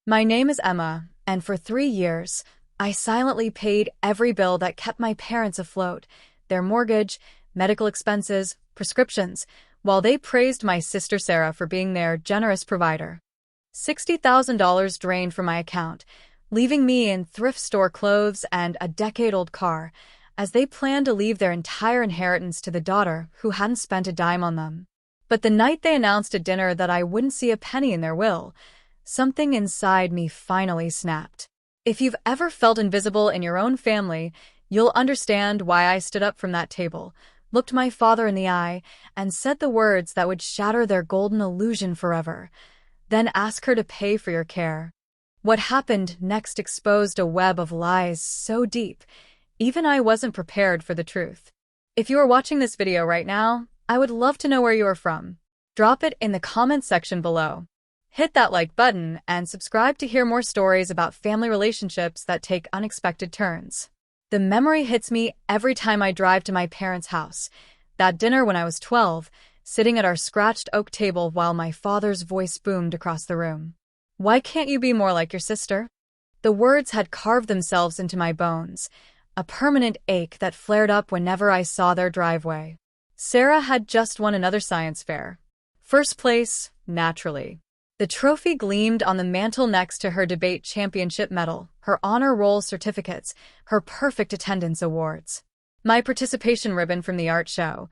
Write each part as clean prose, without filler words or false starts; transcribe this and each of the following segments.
My name is Emma, and for 3 years, I silently paid every bill that kept my parents afloat, their mortgage, medical expenses, prescriptions, while they praised my sister Sarah for being their generous provider. $60,000 drained from my account, leaving me in thrift store clothes and a decade-old car, as they planned to leave their entire inheritance to the daughter who hadn't spent a dime on them. But the night they announced at dinner that I wouldn't see a penny in their will, something inside me finally snapped. If you've ever felt invisible in your own family, you'll understand why I stood up from that table, looked my father in the eye, and said the words that would shatter their golden illusion forever. Then ask her to pay for your care. What happened next exposed a web of lies so deep, even I wasn't prepared for the truth. If you are watching this video right now, I would love to know where you are from. Drop it in the comments section below. Hit that like button and subscribe to hear more stories about family relationships that take unexpected turns. The memory hits me every time I drive to my parents' house. That dinner when I was 12, sitting at our scratched oak table while my father's voice boomed across the room. "Why can't you be more like your sister?" The words had carved themselves into my bones, a permanent ache that flared up whenever I saw their driveway. Sarah had just won another science fair. First place, naturally. The trophy gleamed on the mantel next to her debate championship medal, her honor roll certificates, her perfect attendance awards. My participation ribbon from the art show,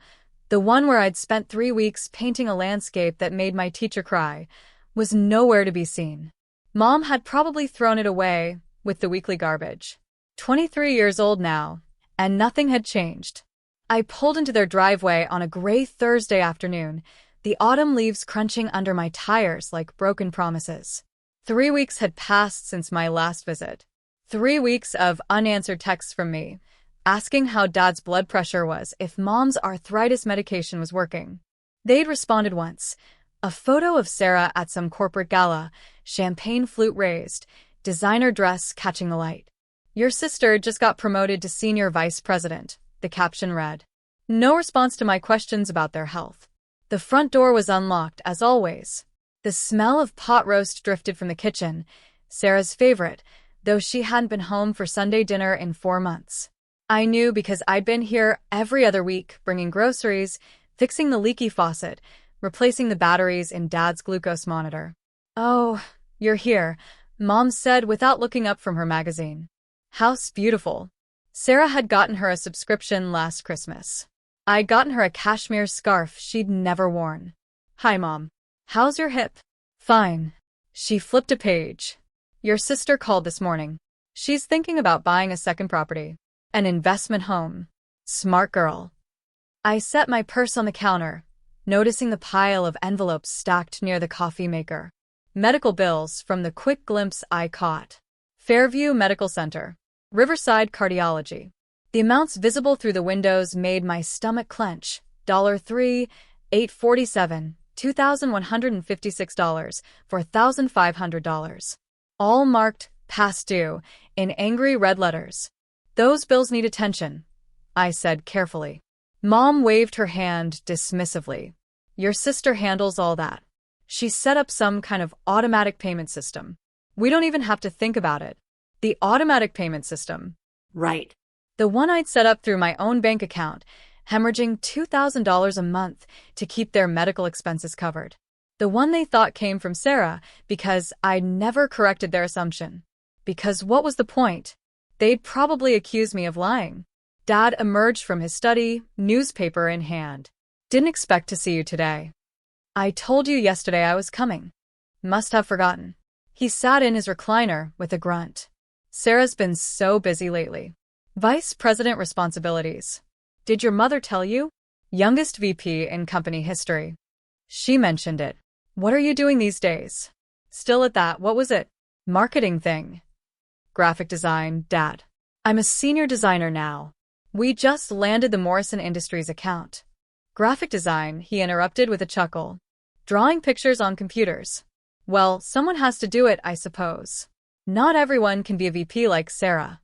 the one where I'd spent 3 weeks painting a landscape that made my teacher cry, was nowhere to be seen. Mom had probably thrown it away with the weekly garbage. 23 years old now, and nothing had changed. I pulled into their driveway on a gray Thursday afternoon, the autumn leaves crunching under my tires like broken promises. 3 weeks had passed since my last visit. 3 weeks of unanswered texts from me, asking how Dad's blood pressure was, if Mom's arthritis medication was working. They'd responded once, a photo of Sarah at some corporate gala, champagne flute raised, designer dress catching the light. "Your sister just got promoted to senior vice president," the caption read. No response to my questions about their health. The front door was unlocked, as always. The smell of pot roast drifted from the kitchen, Sarah's favorite, though she hadn't been home for Sunday dinner in 4 months. I knew because I'd been here every other week, bringing groceries, fixing the leaky faucet, replacing the batteries in Dad's glucose monitor. "Oh, you're here," Mom said without looking up from her magazine. "House beautiful." Sarah had gotten her a subscription last Christmas. I'd gotten her a cashmere scarf she'd never worn. "Hi, Mom. How's your hip?" "Fine." She flipped a page. "Your sister called this morning. She's thinking about buying a second property. An investment home. Smart girl." I set my purse on the counter, noticing the pile of envelopes stacked near the coffee maker. Medical bills from the quick glimpse I caught. Fairview Medical Center. Riverside Cardiology. The amounts visible through the windows made my stomach clench. $3, $847, $2,156 for $1,500. All marked "past due" in angry red letters. "Those bills need attention," I said carefully. Mom waved her hand dismissively. "Your sister handles all that. She set up some kind of automatic payment system. We don't even have to think about it." The automatic payment system. Right. The one I'd set up through my own bank account, hemorrhaging $2,000 a month to keep their medical expenses covered. The one they thought came from Sarah because I'd never corrected their assumption. Because what was the point? They'd probably accuse me of lying. Dad emerged from his study, newspaper in hand. "Didn't expect to see you today. I told you yesterday I was coming. Must have forgotten." He sat in his recliner with a grunt. "Sarah's been so busy lately. Vice President responsibilities. Did your mother tell you? Youngest VP in company history. She mentioned it. What are you doing these days?" "Still at that, what was it?" "Marketing thing. Graphic design, Dad. I'm a senior designer now. We just landed the Morrison Industries account." "Graphic design," he interrupted with a chuckle. "Drawing pictures on computers. Well, someone has to do it, I suppose. Not everyone can be a VP like Sarah."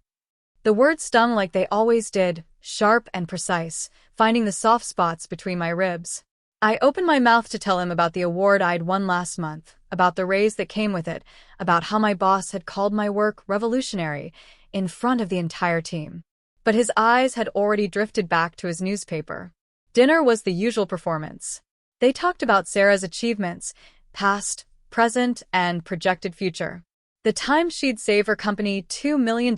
The words stung like they always did, sharp and precise, finding the soft spots between my ribs. I opened my mouth to tell him about the award I'd won last month, about the raise that came with it, about how my boss had called my work revolutionary in front of the entire team. But his eyes had already drifted back to his newspaper. Dinner was the usual performance. They talked about Sarah's achievements, past, present, and projected future. The time she'd save her company $2 million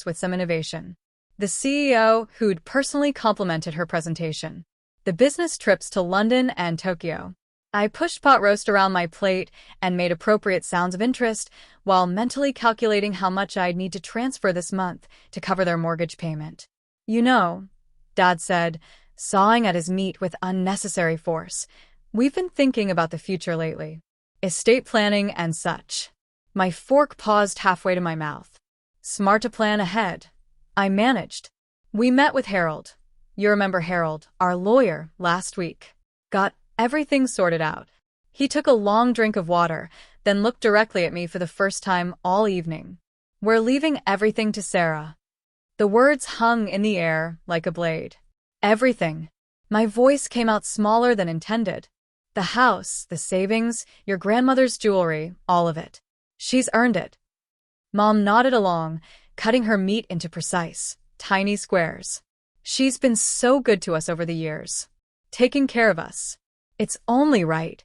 with some innovation. The CEO who'd personally complimented her presentation. The business trips to London and Tokyo. I pushed pot roast around my plate and made appropriate sounds of interest while mentally calculating how much I'd need to transfer this month to cover their mortgage payment. You know, Dad said, sawing at his meat with unnecessary force, we've been thinking about the future lately. Estate planning and such. My fork paused halfway to my mouth. Smart to plan ahead. I managed. We met with Harold. You remember Harold, our lawyer, last week. Got everything sorted out. He took a long drink of water, then looked directly at me for the first time all evening. We're leaving everything to Sarah. The words hung in the air like a blade. Everything. My voice came out smaller than intended. The house, the savings, your grandmother's jewelry, all of it. She's earned it. Mom nodded along, cutting her meat into precise, tiny squares. She's been so good to us over the years. Taking care of us. It's only right.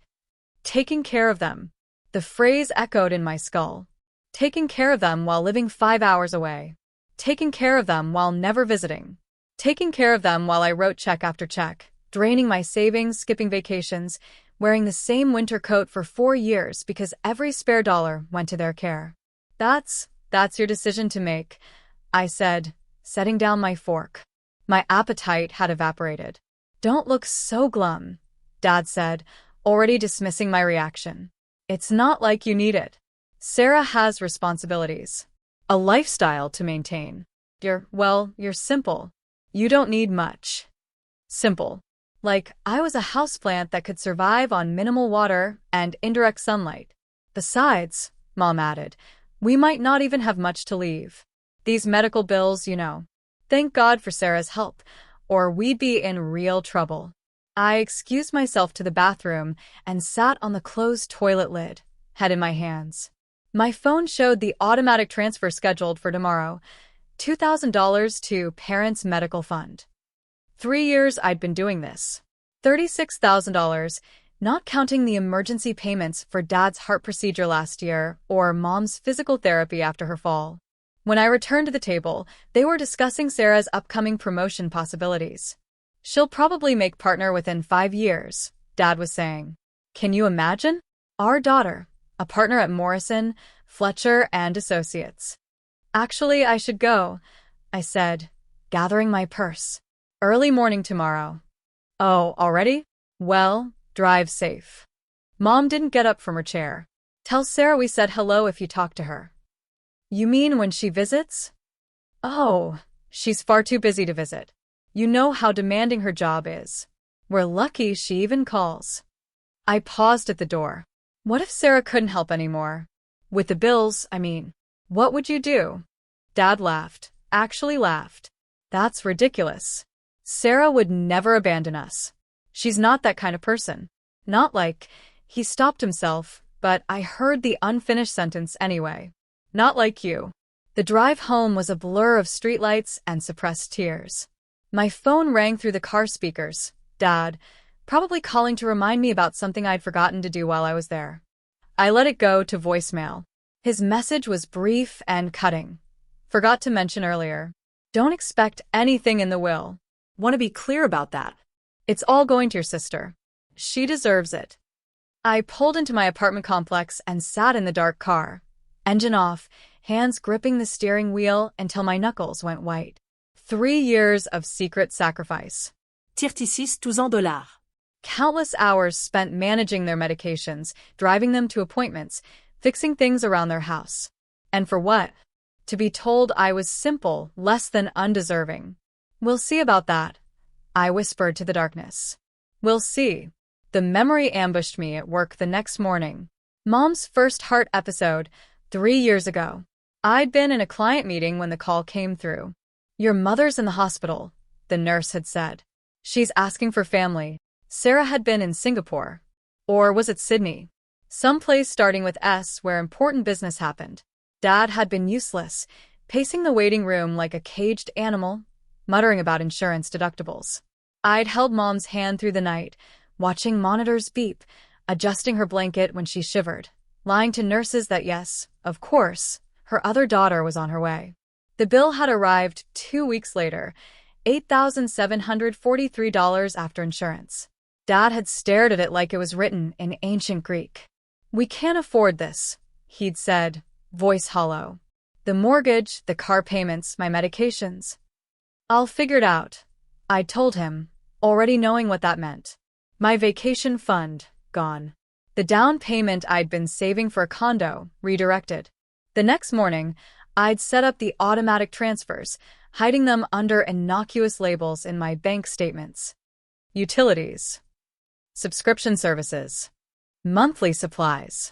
Taking care of them. The phrase echoed in my skull. Taking care of them while living 5 hours away. Taking care of them while never visiting. Taking care of them while I wrote check after check, draining my savings, skipping vacations, wearing the same winter coat for 4 years because every spare dollar went to their care. That's your decision to make, I said, setting down my fork. My appetite had evaporated. Don't look so glum, Dad said, already dismissing my reaction. It's not like you need it. Sarah has responsibilities. A lifestyle to maintain. You're simple. You don't need much. Simple. Like I was a houseplant that could survive on minimal water and indirect sunlight. Besides, Mom added, we might not even have much to leave. These medical bills, you know. Thank God for Sarah's help, or we'd be in real trouble. I excused myself to the bathroom and sat on the closed toilet lid, head in my hands. My phone showed the automatic transfer scheduled for tomorrow, $2,000 to Parents' Medical Fund. 3 years I'd been doing this. $36,000, not counting the emergency payments for Dad's heart procedure last year or Mom's physical therapy after her fall. When I returned to the table, they were discussing Sarah's upcoming promotion possibilities. She'll probably make partner within 5 years, Dad was saying. Can you imagine? Our daughter, a partner at Morrison, Fletcher and Associates. Actually, I should go, I said, gathering my purse. Early morning tomorrow. Oh, already? Well, drive safe. Mom didn't get up from her chair. Tell Sarah we said hello if you talk to her. You mean when she visits? Oh, she's far too busy to visit. You know how demanding her job is. We're lucky she even calls. I paused at the door. What if Sarah couldn't help anymore? With the bills, I mean. What would you do? Dad laughed. Actually laughed. That's ridiculous. Sarah would never abandon us. She's not that kind of person. Not like, he stopped himself, but I heard the unfinished sentence anyway. Not like you. The drive home was a blur of streetlights and suppressed tears. My phone rang through the car speakers. Dad, probably calling to remind me about something I'd forgotten to do while I was there. I let it go to voicemail. His message was brief and cutting. Forgot to mention earlier. Don't expect anything in the will. Want to be clear about that. It's all going to your sister. She deserves it. I pulled into my apartment complex and sat in the dark car. Engine off, hands gripping the steering wheel until my knuckles went white. 3 years of secret sacrifice. 36 $12. Countless hours spent managing their medications, driving them to appointments, fixing things around their house. And for what? To be told I was simple, less than undeserving. We'll see about that, I whispered to the darkness. We'll see. The memory ambushed me at work the next morning. Mom's first heart episode, 3 years ago. I'd been in a client meeting when the call came through. Your mother's in the hospital, the nurse had said. She's asking for family. Sarah had been in Singapore. Or was it Sydney? Some place starting with S where important business happened. Dad had been useless, pacing the waiting room like a caged animal, muttering about insurance deductibles. I'd held Mom's hand through the night, watching monitors beep, adjusting her blanket when she shivered, lying to nurses that yes, of course, her other daughter was on her way. The bill had arrived 2 weeks later, $8,743 after insurance. Dad had stared at it like it was written in ancient Greek. "We can't afford this," he'd said, voice hollow. "The mortgage, the car payments, my medications. I'll figure it out," I told him, already knowing what that meant. My vacation fund, gone. The down payment I'd been saving for a condo, redirected. The next morning, I'd set up the automatic transfers, hiding them under innocuous labels in my bank statements. Utilities. Subscription services. Monthly supplies.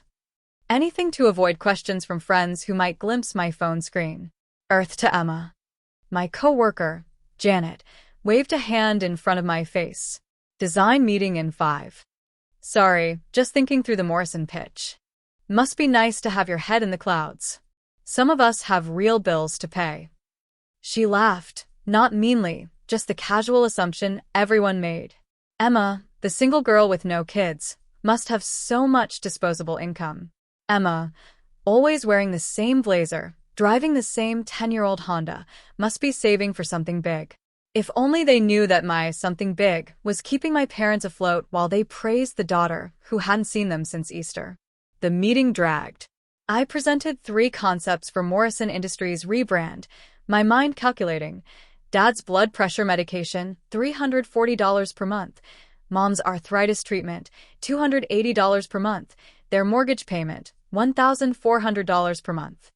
Anything to avoid questions from friends who might glimpse my phone screen. Earth to Emma. My coworker, Janet, waved a hand in front of my face. Design meeting in 5. Sorry, just thinking through the Morrison pitch. Must be nice to have your head in the clouds. Some of us have real bills to pay. She laughed, not meanly, just the casual assumption everyone made. Emma, the single girl with no kids, must have so much disposable income. Emma, always wearing the same blazer, driving the same 10-year-old Honda, must be saving for something big. If only they knew that my something big was keeping my parents afloat while they praised the daughter who hadn't seen them since Easter. The meeting dragged. I presented 3 concepts for Morrison Industries' rebrand, my mind calculating. Dad's blood pressure medication, $340 per month. Mom's arthritis treatment, $280 per month. Their mortgage payment, $1,400 per month.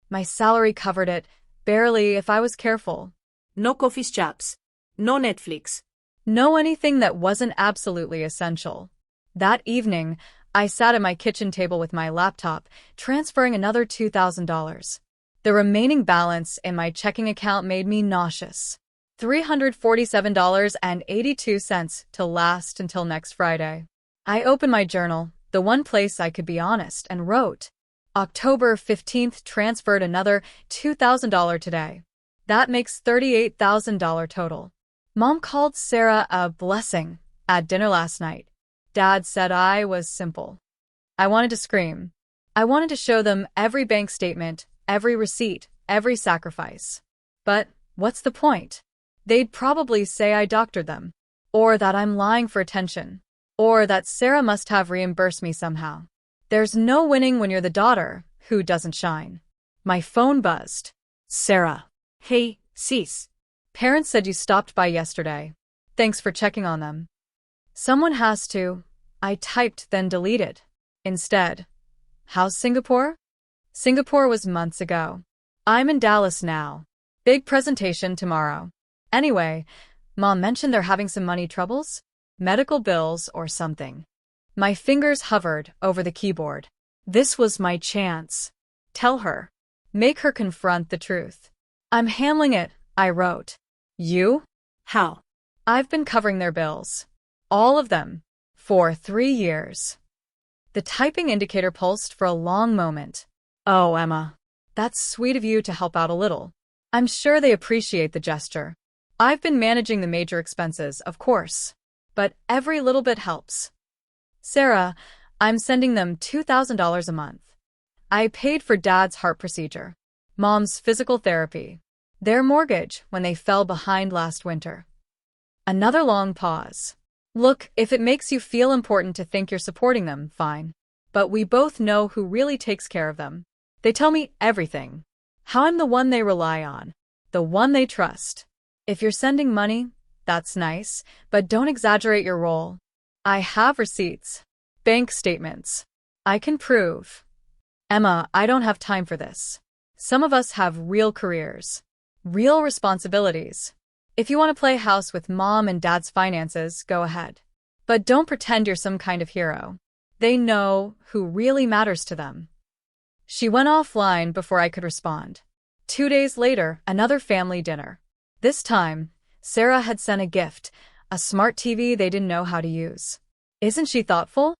My salary covered it, barely if I was careful. No coffee shops. No Netflix. No anything that wasn't absolutely essential. That evening, I sat at my kitchen table with my laptop, transferring another $2,000. The remaining balance in my checking account made me nauseous. $347.82 to last until next Friday. I opened my journal, the one place I could be honest, and wrote, October 15th transferred another $2,000 today. That makes $38,000 total. Mom called Sarah a blessing at dinner last night. Dad said I was simple. I wanted to scream. I wanted to show them every bank statement, every receipt, every sacrifice. But what's the point? They'd probably say I doctored them, or that I'm lying for attention, or that Sarah must have reimbursed me somehow. There's no winning when you're the daughter who doesn't shine. My phone buzzed. Sarah. Hey, sis. Parents said you stopped by yesterday. Thanks for checking on them. Someone has to. I typed, then deleted. Instead. How's Singapore? Singapore was months ago. I'm in Dallas now. Big presentation tomorrow. Anyway, Mom mentioned they're having some money troubles? Medical bills or something. My fingers hovered over the keyboard. This was my chance. Tell her. Make her confront the truth. I'm handling it, I wrote. You? How? I've been covering their bills. All of them. For 3 years. The typing indicator pulsed for a long moment. Oh, Emma. That's sweet of you to help out a little. I'm sure they appreciate the gesture. I've been managing the major expenses, of course. But every little bit helps. Sarah, I'm sending them $2,000 a month. I paid for Dad's heart procedure, Mom's physical therapy, their mortgage when they fell behind last winter. Another long pause. Look, if it makes you feel important to think you're supporting them, fine. But we both know who really takes care of them. They tell me everything. How I'm the one they rely on, the one they trust. If you're sending money, that's nice, but don't exaggerate your role. I have receipts, bank statements. I can prove. Emma, I don't have time for this. Some of us have real careers, real responsibilities. If you want to play house with Mom and Dad's finances, go ahead. But don't pretend you're some kind of hero. They know who really matters to them. She went offline before I could respond. 2 days later, another family dinner. This time, Sarah had sent a gift, a smart TV they didn't know how to use. Isn't she thoughtful?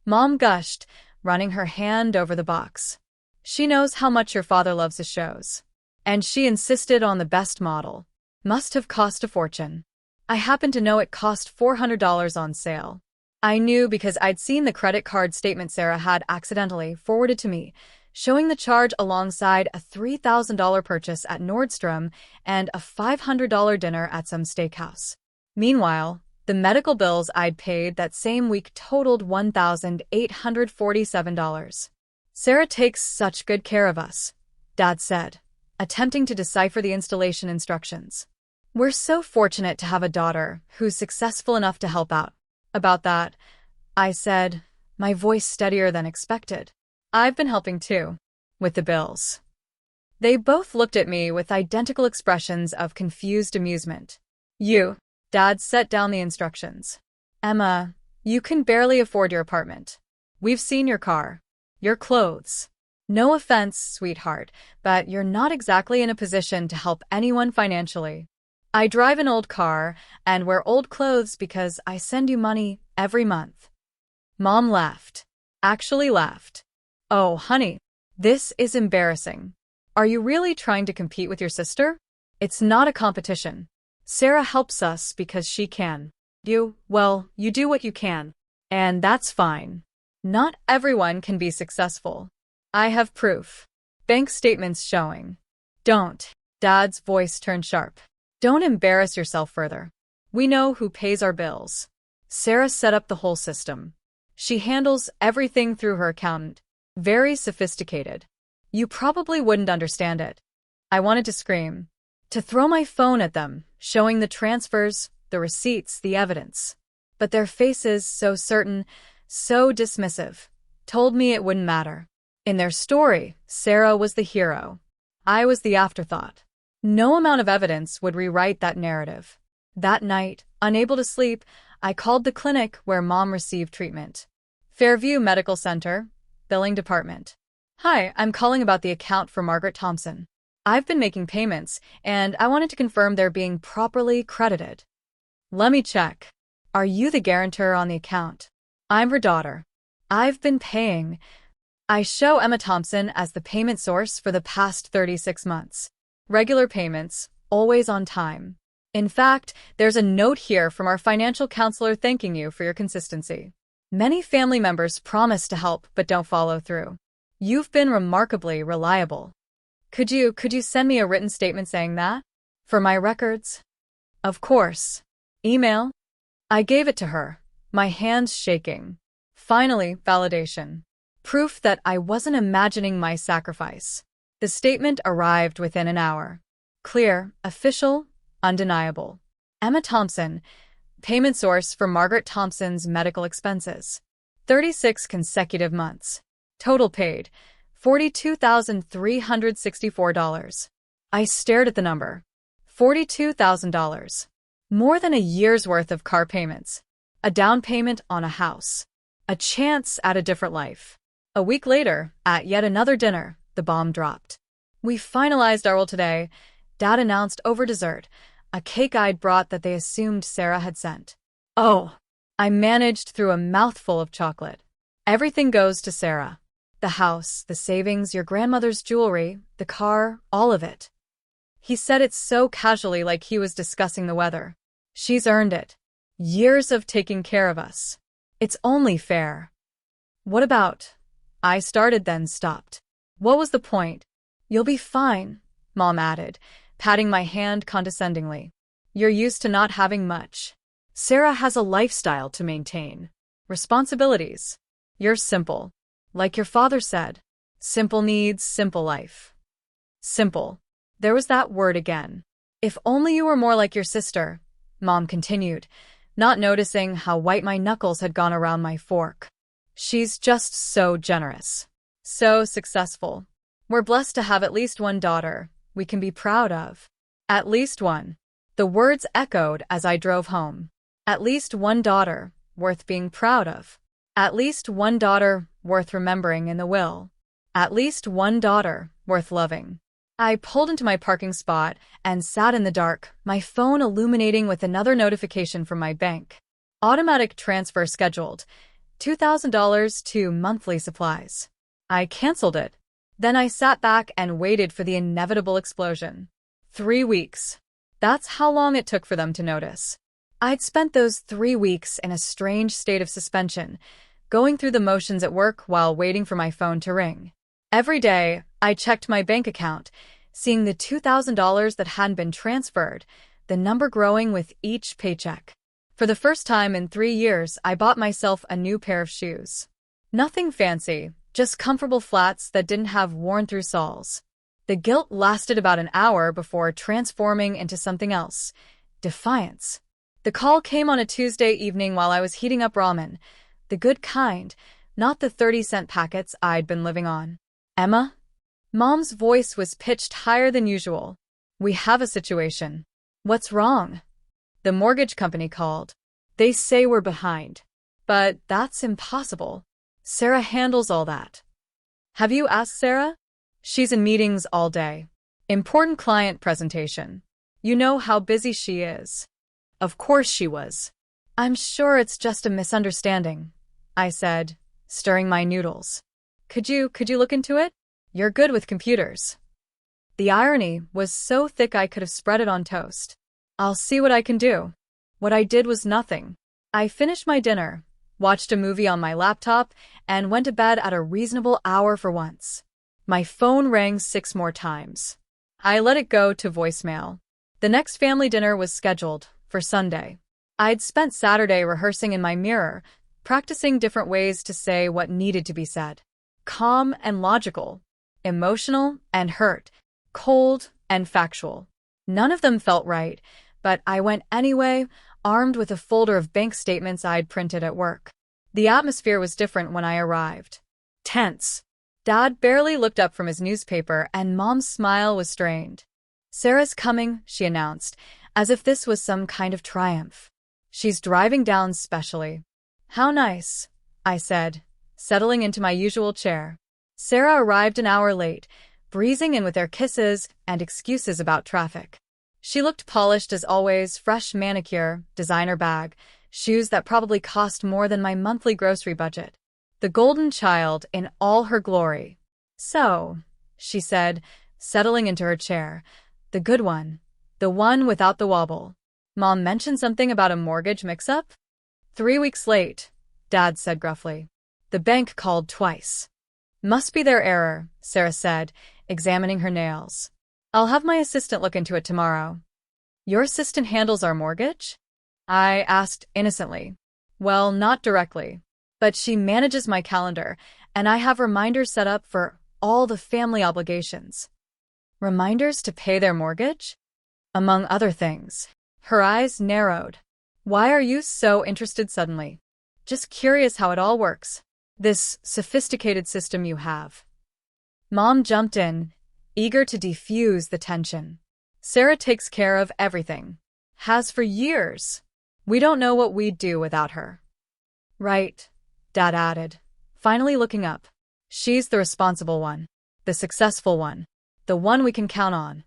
Mom gushed, running her hand over the box. She knows how much your father loves his shows. And she insisted on the best model. Must have cost a fortune. I happen to know it cost $400 on sale. I knew because I'd seen the credit card statement Sarah had accidentally forwarded to me, showing the charge alongside a $3,000 purchase at Nordstrom and a $500 dinner at some steakhouse. Meanwhile, the medical bills I'd paid that same week totaled $1,847. Sarah takes such good care of us, Dad said, attempting to decipher the installation instructions. We're so fortunate to have a daughter who's successful enough to help out. About that, I said, my voice steadier than expected. I've been helping too, with the bills. They both looked at me with identical expressions of confused amusement. Dad set down the instructions. Emma, you can barely afford your apartment. We've seen your car, your clothes. No offense, sweetheart, but you're not exactly in a position to help anyone financially. I drive an old car and wear old clothes because I send you money every month. Mom laughed. Actually laughed. Oh, honey, this is embarrassing. Are you really trying to compete with your sister? It's not a competition. Sarah helps us because she can. You do what you can. And that's fine. Not everyone can be successful. I have proof. Bank statements showing. Don't. Dad's voice turned sharp. Don't embarrass yourself further. We know who pays our bills. Sarah set up the whole system. She handles everything through her accountant. Very sophisticated. You probably wouldn't understand it. I wanted to scream. To throw my phone at them, showing the transfers, the receipts, the evidence. But their faces, so certain, so dismissive, told me it wouldn't matter. In their story, Sarah was the hero. I was the afterthought. No amount of evidence would rewrite that narrative. That night, unable to sleep, I called the clinic where Mom received treatment. Fairview Medical Center, billing department. Hi, I'm calling about the account for Margaret Thompson. I've been making payments, and I wanted to confirm they're being properly credited. Let me check. Are you the guarantor on the account? I'm her daughter. I've been paying. I show Emma Thompson as the payment source for the past 36 months. Regular payments, always on time. In fact, there's a note here from our financial counselor thanking you for your consistency. Many family members promise to help but don't follow through. You've been remarkably reliable. Could you send me a written statement saying that? For my records? Of course. Email? I gave it to her, my hands shaking. Finally, validation. Proof that I wasn't imagining my sacrifice. The statement arrived within an hour. Clear, official, undeniable. Emma Thompson, payment source for Margaret Thompson's medical expenses. 36 consecutive months. Total paid, $42,364. I stared at the number. $42,000. More than a year's worth of car payments. A down payment on a house. A chance at a different life. A week later, at yet another dinner, the bomb dropped. We finalized our will today, Dad announced over dessert, a cake I'd brought that they assumed Sarah had sent. Oh, I managed through a mouthful of chocolate. Everything goes to Sarah. The house, the savings, your grandmother's jewelry, the car, all of it. He said it so casually like he was discussing the weather. She's earned it. Years of taking care of us. It's only fair. What about? I started then stopped. What was the point? You'll be fine, Mom added, patting my hand condescendingly. You're used to not having much. Sarah has a lifestyle to maintain. Responsibilities. You're simple. Like your father said. Simple needs, simple life. Simple. There was that word again. If only you were more like your sister, Mom continued, not noticing how white my knuckles had gone around my fork. She's just so generous. So successful. We're blessed to have at least one daughter we can be proud of. At least one. The words echoed as I drove home. At least one daughter worth being proud of. At least one daughter worth remembering in the will. At least one daughter worth loving. I pulled into my parking spot and sat in the dark, my phone illuminating with another notification from my bank. Automatic transfer scheduled. $2,000 to monthly supplies. I canceled it. Then I sat back and waited for the inevitable explosion. 3 weeks. That's how long it took for them to notice. I'd spent those 3 weeks in a strange state of suspension, going through the motions at work while waiting for my phone to ring. Every day, I checked my bank account, seeing the $2,000 that hadn't been transferred, the number growing with each paycheck. For the first time in 3 years, I bought myself a new pair of shoes. Nothing fancy, just comfortable flats that didn't have worn-through soles. The guilt lasted about an hour before transforming into something else: defiance. The call came on a Tuesday evening while I was heating up ramen, the good kind, not the 30-cent packets I'd been living on. "Emma?" Mom's voice was pitched higher than usual. "We have a situation." "What's wrong?" "The mortgage company called. They say we're behind." "But that's impossible. Sarah handles all that." "Have you asked Sarah?" "She's in meetings all day. Important client presentation. You know how busy she is." Of course she was. "I'm sure it's just a misunderstanding," I said, stirring my noodles. Could you look into it? You're good with computers." The irony was so thick I could have spread it on toast. "I'll see what I can do." What I did was nothing. I finished my dinner, watched a movie on my laptop, and went to bed at a reasonable hour for once. My phone rang 6 more times. I let it go to voicemail. The next family dinner was scheduled for Sunday. I'd spent Saturday rehearsing in my mirror, practicing different ways to say what needed to be said. Calm and logical, emotional and hurt, cold and factual. None of them felt right, but I went anyway, armed with a folder of bank statements I'd printed at work. The atmosphere was different when I arrived. Tense. Dad barely looked up from his newspaper, and Mom's smile was strained. "Sarah's coming," she announced, as if this was some kind of triumph. "She's driving down specially." "How nice," I said, settling into my usual chair. Sarah arrived an hour late, breezing in with their kisses and excuses about traffic. She looked polished as always: fresh manicure, designer bag, shoes that probably cost more than my monthly grocery budget. The golden child in all her glory. "So," she said, settling into her chair, "the good one. The one without the wobble. Mom mentioned something about a mortgage mix-up?" 3 weeks late, Dad said gruffly. "The bank called twice." "Must be their error," Sarah said, examining her nails. "I'll have my assistant look into it tomorrow." "Your assistant handles our mortgage?" I asked innocently. "Well, not directly. But she manages my calendar, and I have reminders set up for all the family obligations." "Reminders to pay their mortgage?" "Among other things." Her eyes narrowed. "Why are you so interested suddenly?" "Just curious how it all works. This sophisticated system you have." Mom jumped in, eager to defuse the tension. "Sarah takes care of everything. Has for years. We don't know what we'd do without her." "Right," Dad added, finally looking up. "She's the responsible one. The successful one. The one we can count on."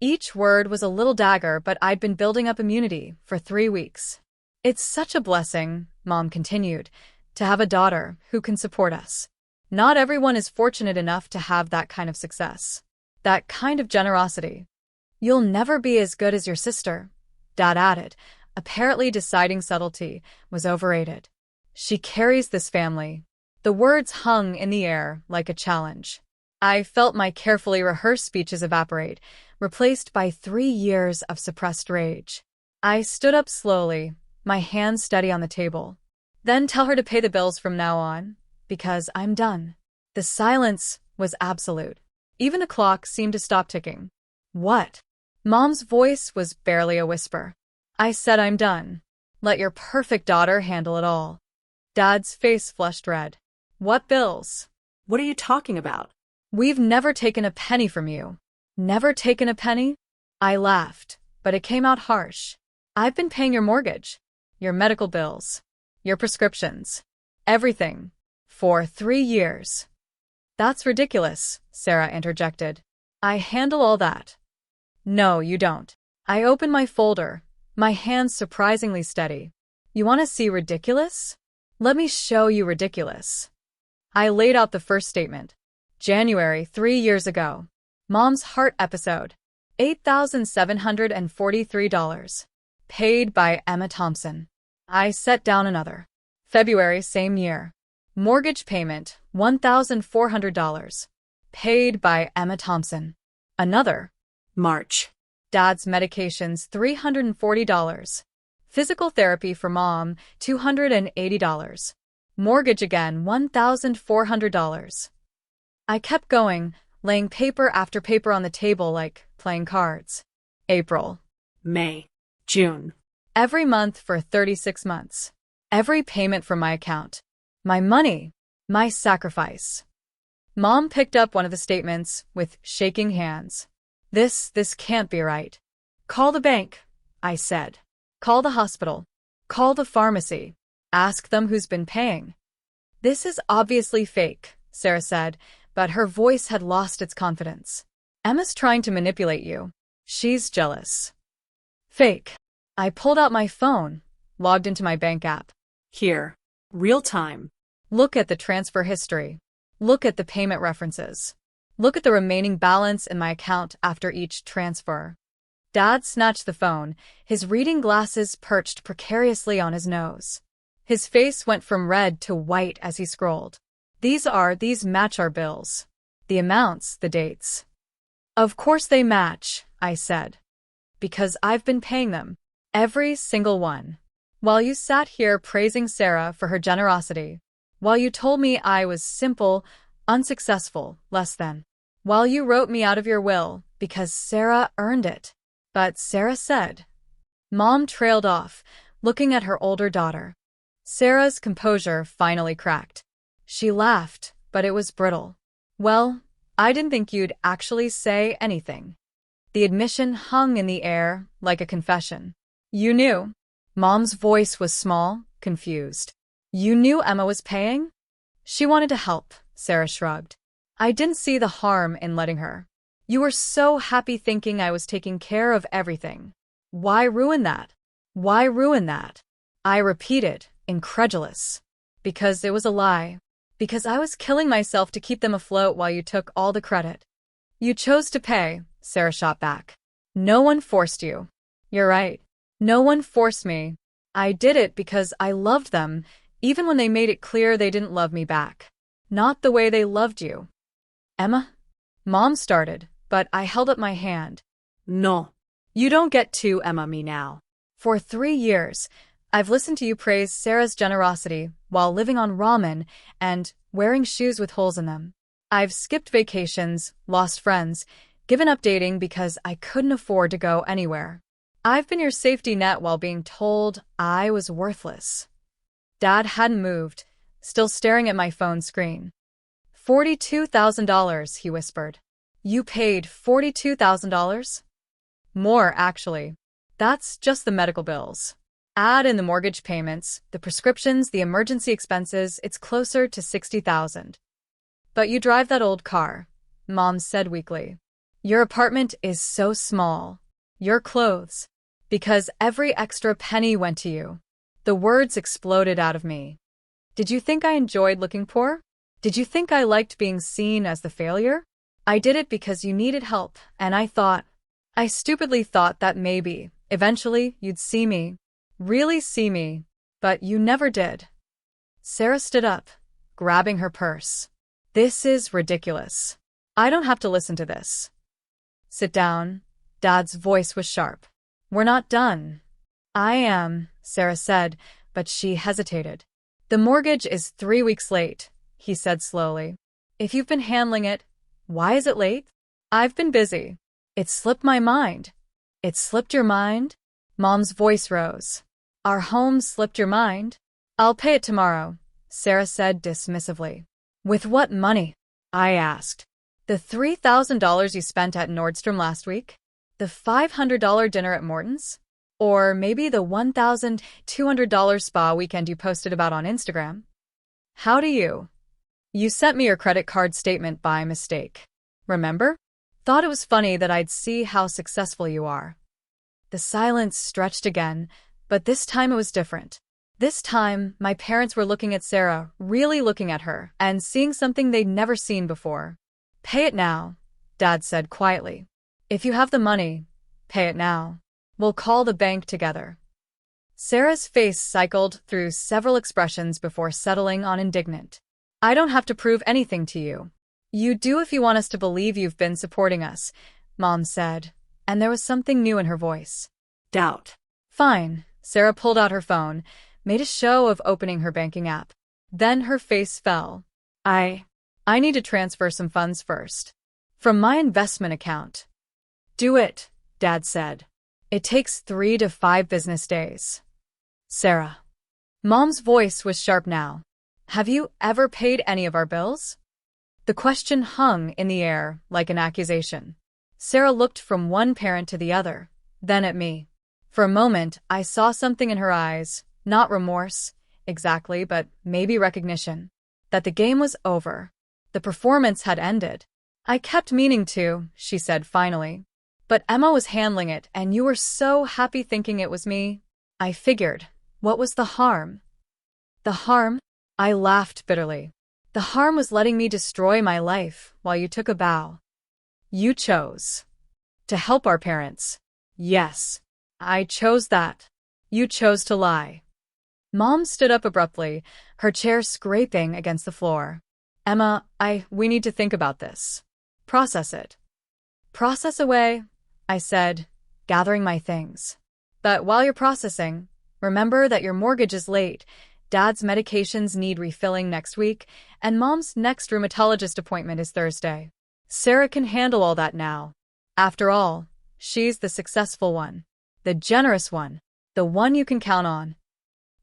Each word was a little dagger, but I'd been building up immunity for 3 weeks. "It's such a blessing," Mom continued, "to have a daughter who can support us. Not everyone is fortunate enough to have that kind of success. That kind of generosity." "You'll never be as good as your sister," Dad added, apparently deciding subtlety was overrated. "She carries this family." The words hung in the air like a challenge. I felt my carefully rehearsed speeches evaporate, replaced by 3 years of suppressed rage. I stood up slowly, my hands steady on the table. "Then tell her to pay the bills from now on, because I'm done." The silence was absolute. Even the clock seemed to stop ticking. "What?" Mom's voice was barely a whisper. "I said I'm done. Let your perfect daughter handle it all." Dad's face flushed red. "What bills?" What are you talking about? "We've never taken a penny from you." "Never taken a penny?" I laughed, but it came out harsh. "I've been paying your mortgage, your medical bills, your prescriptions, everything, for 3 years." "That's ridiculous," Sarah interjected. "I handle all that." "No, you don't." I opened my folder, my hands surprisingly steady. "You want to see ridiculous? Let me show you ridiculous. I laid out the first statement. January, 3 years ago. Mom's heart episode. $8,743. Paid by Emma Thompson. I set down another. February, same year. Mortgage payment, $1,400. Paid by Emma Thompson. Another. March. Dad's medications, $340. Physical therapy for mom, $280. Mortgage again, $1,400. I kept going, laying paper after paper on the table like playing cards. April. May. June. Every month for 36 months. Every payment from my account. My money. My sacrifice. Mom picked up one of the statements with shaking hands. This can't be right. Call the bank, I said. Call the hospital. Call the pharmacy. Ask them who's been paying. This is obviously fake, Sarah said, but her voice had lost its confidence. Emma's trying to manipulate you. She's jealous. Fake. I pulled out my phone, logged into my bank app. Here. Real time. Look at the transfer history. Look at the payment references. Look at the remaining balance in my account after each transfer. Dad snatched the phone, his reading glasses perched precariously on his nose. His face went from red to white as he scrolled. These match our bills. The amounts, the dates. Of course they match, I said. Because I've been paying them. Every single one. While you sat here praising Sarah for her generosity. While you told me I was simple, unsuccessful, less than. While you wrote me out of your will because Sarah earned it. But Sarah said. Mom trailed off, looking at her older daughter. Sarah's composure finally cracked. She laughed, but it was brittle. Well, I didn't think you'd actually say anything. The admission hung in the air like a confession. You knew. Mom's voice was small, confused. You knew Emma was paying? She wanted to help, Sarah shrugged. I didn't see the harm in letting her. You were so happy thinking I was taking care of everything. Why ruin that? Why ruin that? I repeated, incredulous. Because it was a lie. Because I was killing myself to keep them afloat while you took all the credit. You chose to pay, Sarah shot back. No one forced you. You're right. No one forced me. I did it because I loved them, even when they made it clear they didn't love me back. Not the way they loved you. Emma? Mom started, but I held up my hand. No. You don't get to Emma me now. For 3 years, I've listened to you praise Sarah's generosity while living on ramen and wearing shoes with holes in them. I've skipped vacations, lost friends, given up dating because I couldn't afford to go anywhere. I've been your safety net while being told I was worthless. Dad hadn't moved, still staring at my phone screen. $42,000, he whispered. You paid $42,000? More, actually. That's just the medical bills. Add in the mortgage payments, the prescriptions, the emergency expenses, it's closer to $60,000. But you drive that old car, Mom said weakly. Your apartment is so small. Your clothes. Because every extra penny went to you. The words exploded out of me. Did you think I enjoyed looking poor? Did you think I liked being seen as the failure? I did it because you needed help, and I stupidly thought that maybe, eventually, you'd see me. Really see me. But you never did. Sarah stood up, grabbing her purse. This is ridiculous. I don't have to listen to this. Sit down. Dad's voice was sharp. We're not done. I am, Sarah said, but she hesitated. The mortgage is 3 weeks late, he said slowly. If you've been handling it, why is it late? I've been busy. It slipped my mind. It slipped your mind? Mom's voice rose. Our home slipped your mind? I'll pay it tomorrow, Sarah said dismissively. With what money? I asked. The $3,000 you spent at Nordstrom last week? The $500 dinner at Morton's? Or maybe the $1,200 spa weekend you posted about on Instagram? How do you? You sent me your credit card statement by mistake. Remember? Thought it was funny that I'd see how successful you are. The silence stretched again, but this time it was different. This time, my parents were looking at Sarah, really looking at her, and seeing something they'd never seen before. "Pay it now," Dad said quietly. "If you have the money, pay it now. We'll call the bank together." Sarah's face cycled through several expressions before settling on indignant. "I don't have to prove anything to you. You do if you want us to believe you've been supporting us," Mom said, and there was something new in her voice. Doubt. "Fine." Sarah pulled out her phone, made a show of opening her banking app. Then her face fell. I need to transfer some funds first. From my investment account." "Do it," Dad said. "It takes 3 to 5 business days." "Sarah." Mom's voice was sharp now. "Have you ever paid any of our bills?" The question hung in the air like an accusation. Sarah looked from one parent to the other, then at me. For a moment, I saw something in her eyes, not remorse, exactly, but maybe recognition. That the game was over. The performance had ended. "I kept meaning to," she said finally. "But Emma was handling it, and you were so happy thinking it was me." I figured. What was the harm? The harm? I laughed bitterly. "The harm was letting me destroy my life while you took a bow. You chose to help our parents." "Yes, I chose that. You chose to lie." Mom stood up abruptly, her chair scraping against the floor. "Emma, we need to think about this. Process it." "Process away," I said, gathering my things. "But while you're processing, remember that your mortgage is late, Dad's medications need refilling next week, and Mom's next rheumatologist appointment is Thursday. Sarah can handle all that now. After all, she's the successful one, the generous one, the one you can count on."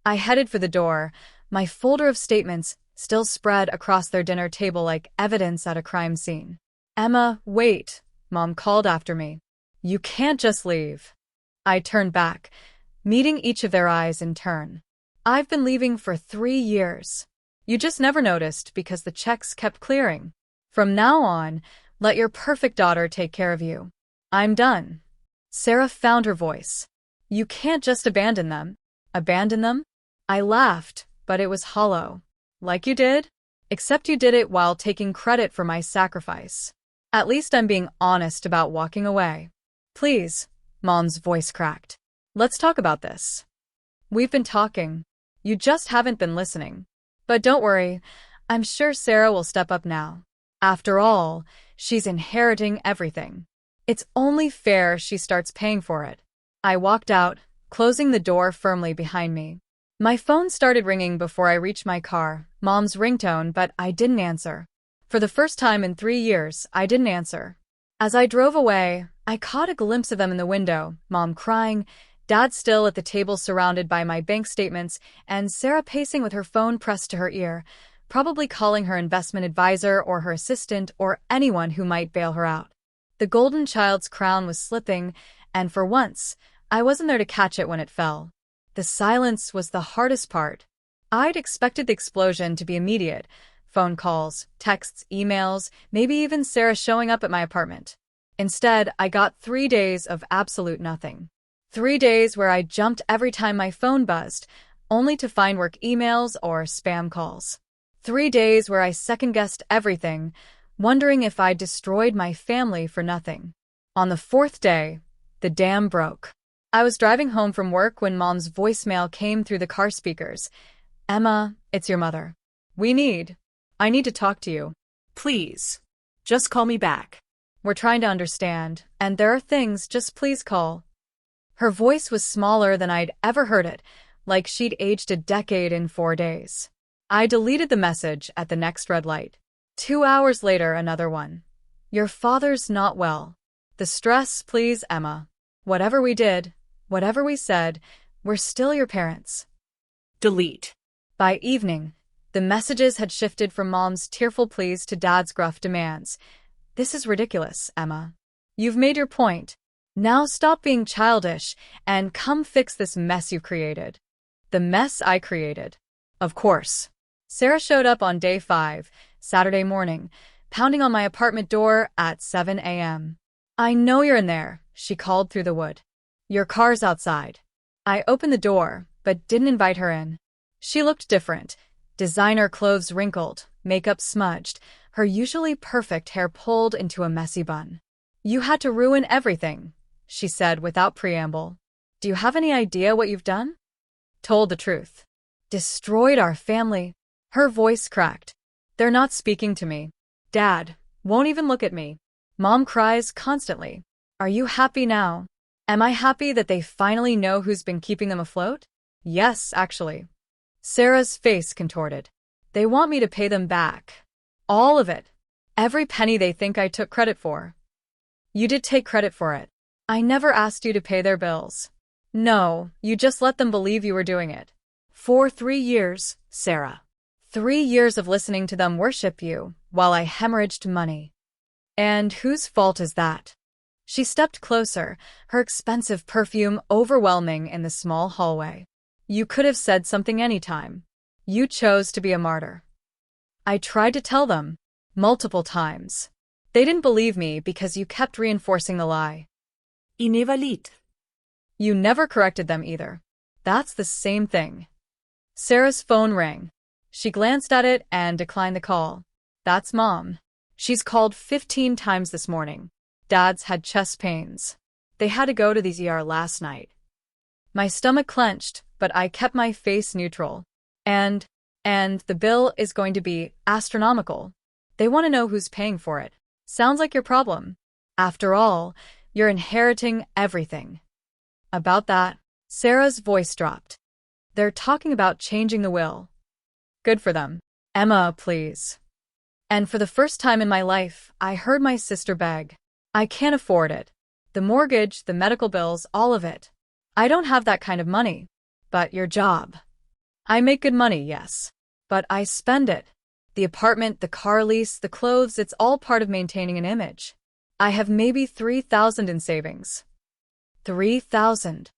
I headed for the door, my folder of statements still spread across their dinner table like evidence at a crime scene. "Emma, wait," Mom called after me. "You can't just leave." I turned back, meeting each of their eyes in turn. "I've been leaving for 3 years. You just never noticed because the checks kept clearing. From now on, let your perfect daughter take care of you. I'm done." Sarah found her voice. "You can't just abandon them." "Abandon them?" I laughed, but it was hollow. "Like you did? Except you did it while taking credit for my sacrifice. At least I'm being honest about walking away." "Please," Mom's voice cracked. "Let's talk about this." "We've been talking. You just haven't been listening. But don't worry, I'm sure Sarah will step up now. After all, she's inheriting everything. It's only fair she starts paying for it." I walked out, closing the door firmly behind me. My phone started ringing before I reached my car, Mom's ringtone, but I didn't answer. For the first time in 3 years, I didn't answer. As I drove away, I caught a glimpse of them in the window, Mom crying, Dad still at the table surrounded by my bank statements, and Sarah pacing with her phone pressed to her ear, probably calling her investment advisor or her assistant or anyone who might bail her out. The golden child's crown was slipping, and for once, I wasn't there to catch it when it fell. The silence was the hardest part. I'd expected the explosion to be immediate. Phone calls, texts, emails, maybe even Sarah showing up at my apartment. Instead, I got 3 days of absolute nothing. 3 days where I jumped every time my phone buzzed, only to find work emails or spam calls. 3 days where I second-guessed everything, wondering if I'd destroyed my family for nothing. On the 4th day, the dam broke. I was driving home from work when Mom's voicemail came through the car speakers. "Emma, it's your mother. I need to talk to you. Please. Just call me back. We're trying to understand, and there are things, just please call." Her voice was smaller than I'd ever heard it, like she'd aged a decade in 4 days. I deleted the message at the next red light. 2 hours later, another one. "Your father's not well. The stress, please, Emma. Whatever we did, whatever we said, we're still your parents." Delete. By evening, the messages had shifted from Mom's tearful pleas to Dad's gruff demands. "This is ridiculous, Emma. You've made your point. Now stop being childish and come fix this mess you created." The mess I created. Of course. Sarah showed up on day 5, Saturday morning, pounding on my apartment door at 7 a.m. "I know you're in there," she called through the wood. "Your car's outside." I opened the door, but didn't invite her in. She looked different. Designer clothes wrinkled, makeup smudged, her usually perfect hair pulled into a messy bun. "You had to ruin everything," she said without preamble. "Do you have any idea what you've done?" "Told the truth. Destroyed our family." Her voice cracked. "They're not speaking to me. Dad won't even look at me. Mom cries constantly. Are you happy now?" "Am I happy that they finally know who's been keeping them afloat?" "Yes, actually." Sarah's face contorted. "They want me to pay them back. All of it. Every penny they think I took credit for." "You did take credit for it. I never asked you to pay their bills." "No, you just let them believe you were doing it." "For 3 years, Sarah. 3 years of listening to them worship you, while I hemorrhaged money." "And whose fault is that?" She stepped closer, her expensive perfume overwhelming in the small hallway. "You could have said something anytime. You chose to be a martyr." "I tried to tell them. Multiple times. They didn't believe me because you kept reinforcing the lie." Inevalit. "You never corrected them either. That's the same thing." Sarah's phone rang. She glanced at it and declined the call. "That's Mom. She's called 15 times this morning. Dad's had chest pains. They had to go to the ER last night." My stomach clenched, but I kept my face neutral. And the bill is going to be astronomical. They want to know who's paying for it. Sounds like your problem. After all, you're inheriting everything. "About that," Sarah's voice dropped. "They're talking about changing the will." "Good for them. Emma, please." And for the first time in my life, I heard my sister beg. "I can't afford it. The mortgage, the medical bills, all of it. I don't have that kind of money." "But your job." "I make good money, yes. But I spend it. The apartment, the car lease, the clothes, it's all part of maintaining an image. I have maybe 3,000 in savings." 3,000.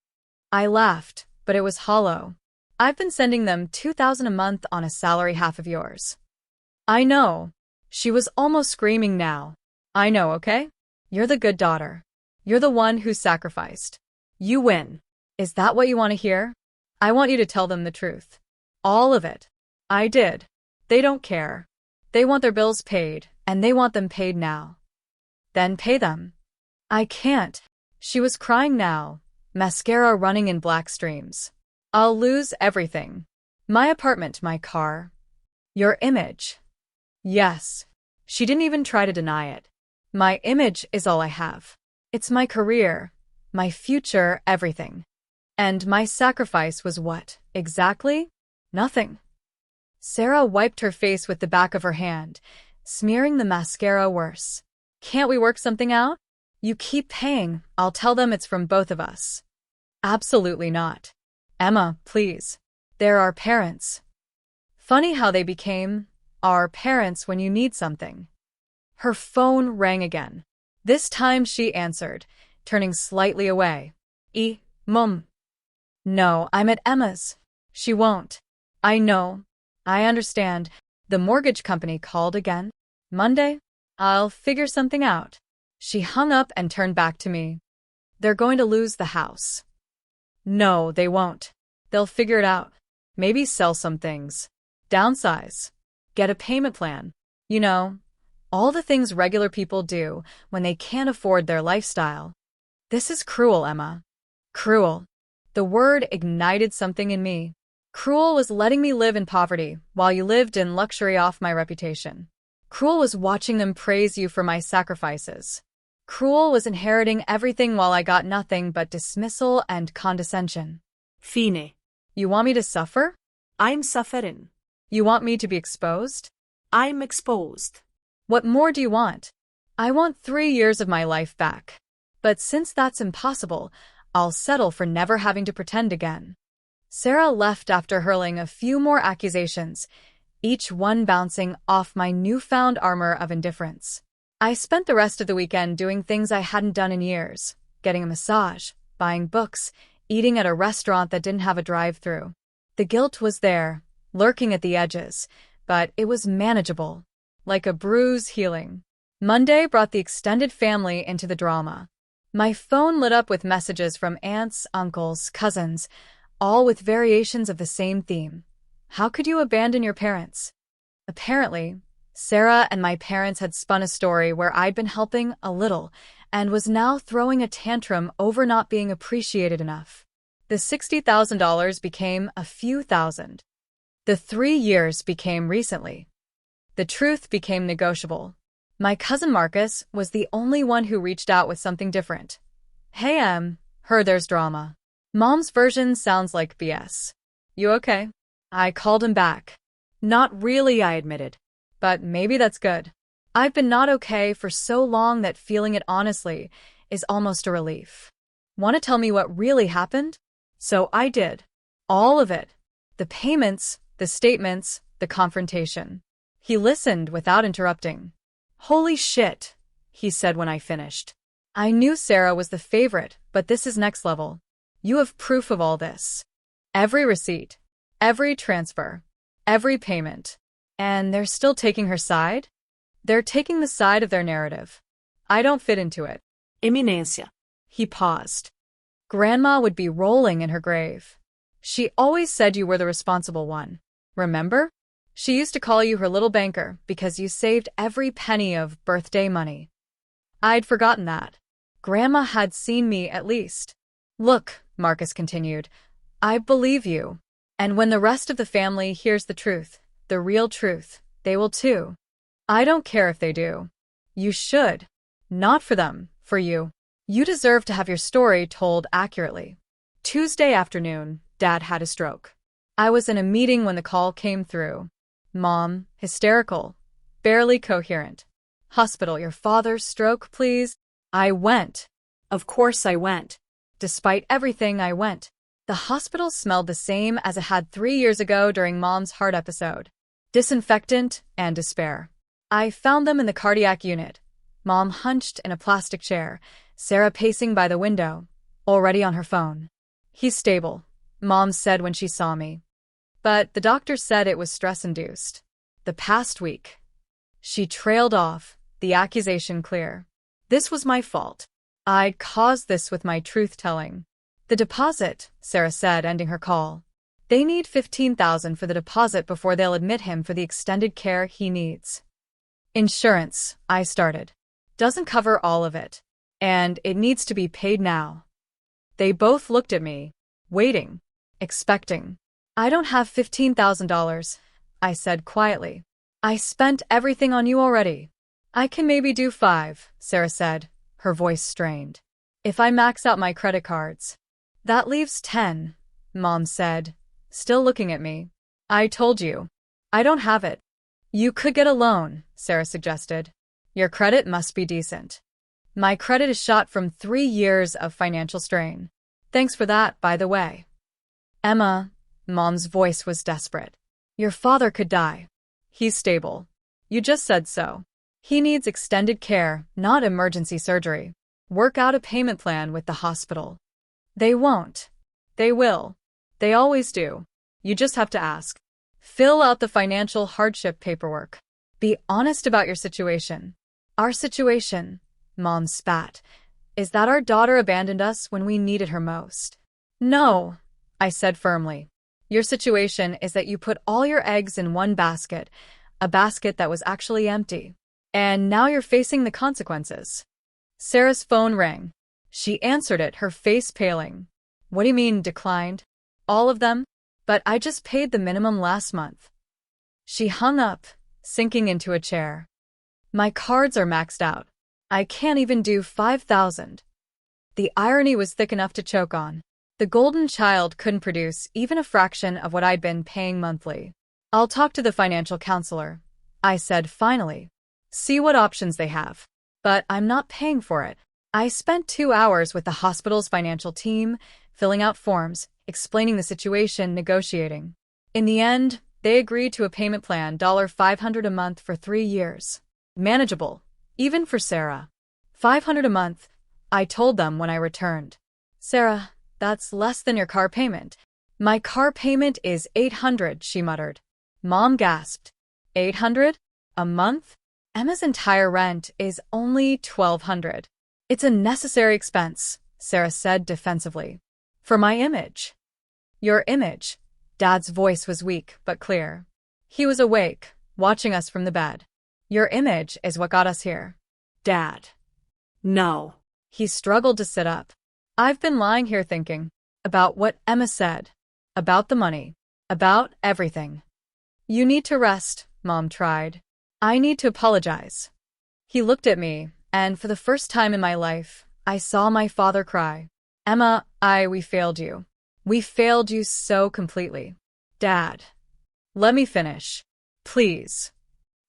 I laughed, but it was hollow. "I've been sending them 2,000 a month on a salary half of yours." "I know." She was almost screaming now. "I know, okay? You're the good daughter. You're the one who sacrificed. You win." "Is that what you want to hear?" "I want you to tell them the truth. All of it." "I did. They don't care. They want their bills paid, and they want them paid now." "Then pay them." "I can't." She was crying now, mascara running in black streams. "I'll lose everything. My apartment, my car. Your image." "Yes." She didn't even try to deny it. "My image is all I have. It's my career, my future, everything. And my sacrifice was what, exactly? Nothing." Sarah wiped her face with the back of her hand, smearing the mascara worse. "Can't we work something out? You keep paying, I'll tell them it's from both of us." "Absolutely not. Emma, please. They're our parents." Funny how they became our parents when you need something. Her phone rang again. This time she answered, turning slightly away. Mom." "No, I'm at Emma's." "She won't." "I know. I understand. The mortgage company called again? Monday? I'll figure something out." She hung up and turned back to me. "They're going to lose the house." "No, they won't. They'll figure it out. Maybe sell some things. Downsize. Get a payment plan. You know, all the things regular people do when they can't afford their lifestyle." "This is cruel, Emma." "Cruel." The word ignited something in me. Cruel was letting me live in poverty while you lived in luxury off my reputation. Cruel was watching them praise you for my sacrifices. Cruel was inheriting everything while I got nothing but dismissal and condescension. Fine. You want me to suffer? I'm suffering. You want me to be exposed? I'm exposed. What more do you want? I want 3 years of my life back. But since that's impossible, I'll settle for never having to pretend again." Sarah left after hurling a few more accusations, each one bouncing off my newfound armor of indifference. I spent the rest of the weekend doing things I hadn't done in years, getting a massage, buying books, eating at a restaurant that didn't have a drive-thru. The guilt was there, lurking at the edges, but it was manageable, like a bruise healing. Monday brought the extended family into the drama. My phone lit up with messages from aunts, uncles, cousins, all with variations of the same theme. How could you abandon your parents? Apparently, Sarah and my parents had spun a story where I'd been helping a little and was now throwing a tantrum over not being appreciated enough. The $60,000 became a few thousand. The 3 years became recently. The truth became negotiable. My cousin Marcus was the only one who reached out with something different. Hey, heard there's drama. Mom's version sounds like BS. You okay? I called him back. Not really, I admitted. But maybe that's good. I've been not okay for so long that feeling it honestly is almost a relief. Want to tell me what really happened? So I did. All of it. The payments, the statements, the confrontation. He listened without interrupting. Holy shit, he said when I finished. I knew Sarah was the favorite, but this is next level. You have proof of all this. Every receipt, every transfer, every payment. And they're still taking her side? They're taking the side of their narrative. I don't fit into it. Eminencia. He paused. Grandma would be rolling in her grave. She always said you were the responsible one. Remember? She used to call you her little banker because you saved every penny of birthday money. I'd forgotten that. Grandma had seen me at least. Look, Marcus continued, I believe you. And when the rest of the family hears the truth, the real truth, they will too. I don't care if they do. You should. Not for them, for you. You deserve to have your story told accurately. Tuesday afternoon, Dad had a stroke. I was in a meeting when the call came through. Mom, hysterical, barely coherent. Hospital, your father's stroke, please? I went. Of course I went. Despite everything, I went. The hospital smelled the same as it had 3 years ago during Mom's heart episode. Disinfectant and despair. I found them in the cardiac unit. Mom hunched in a plastic chair, Sarah pacing by the window, already on her phone. He's stable, Mom said when she saw me. But the doctor said it was stress-induced. The past week. She trailed off, the accusation clear. This was my fault. I'd caused this with my truth-telling. The deposit, Sarah said, ending her call. They need $15,000 for the deposit before they'll admit him for the extended care he needs. Insurance, I started. Doesn't cover all of it. And it needs to be paid now. They both looked at me, waiting, expecting. I don't have $15,000, I said quietly. I spent everything on you already. I can maybe do 5, Sarah said, her voice strained. If I max out my credit cards. That leaves 10, Mom said, still looking at me. I told you. I don't have it. You could get a loan, Sarah suggested. Your credit must be decent. My credit is shot from 3 years of financial strain. Thanks for that, by the way. Emma, Mom's voice was desperate. Your father could die. He's stable. You just said so. He needs extended care, not emergency surgery. Work out a payment plan with the hospital. They won't. They will. They always do. You just have to ask. Fill out the financial hardship paperwork. Be honest about your situation. Our situation, Mom spat, is that our daughter abandoned us when we needed her most. No, I said firmly. Your situation is that you put all your eggs in one basket, a basket that was actually empty. And now you're facing the consequences. Sarah's phone rang. She answered it, her face paling. What do you mean, declined? All of them? But I just paid the minimum last month. She hung up, sinking into a chair. My cards are maxed out. I can't even do 5,000. The irony was thick enough to choke on. The golden child couldn't produce even a fraction of what I'd been paying monthly. I'll talk to the financial counselor, I said finally. See what options they have. But I'm not paying for it. I spent 2 hours with the hospital's financial team, filling out forms, explaining the situation, negotiating. In the end, they agreed to a payment plan, $500 a month for 3 years. Manageable, even for Sarah. $500 a month, I told them when I returned. Sarah, that's less than your car payment. My car payment is $800, she muttered. Mom gasped. $800? A month? Emma's entire rent is only $1,200. It's a necessary expense, Sarah said defensively. For my image. Your image, Dad's voice was weak but clear. He was awake, watching us from the bed. Your image is what got us here. Dad. No. He struggled to sit up. I've been lying here thinking about what Emma said, about the money, about everything. You need to rest, Mom tried. I need to apologize. He looked at me, and for the first time in my life, I saw my father cry. Emma, we failed you. We failed you so completely. Dad. Let me finish. Please.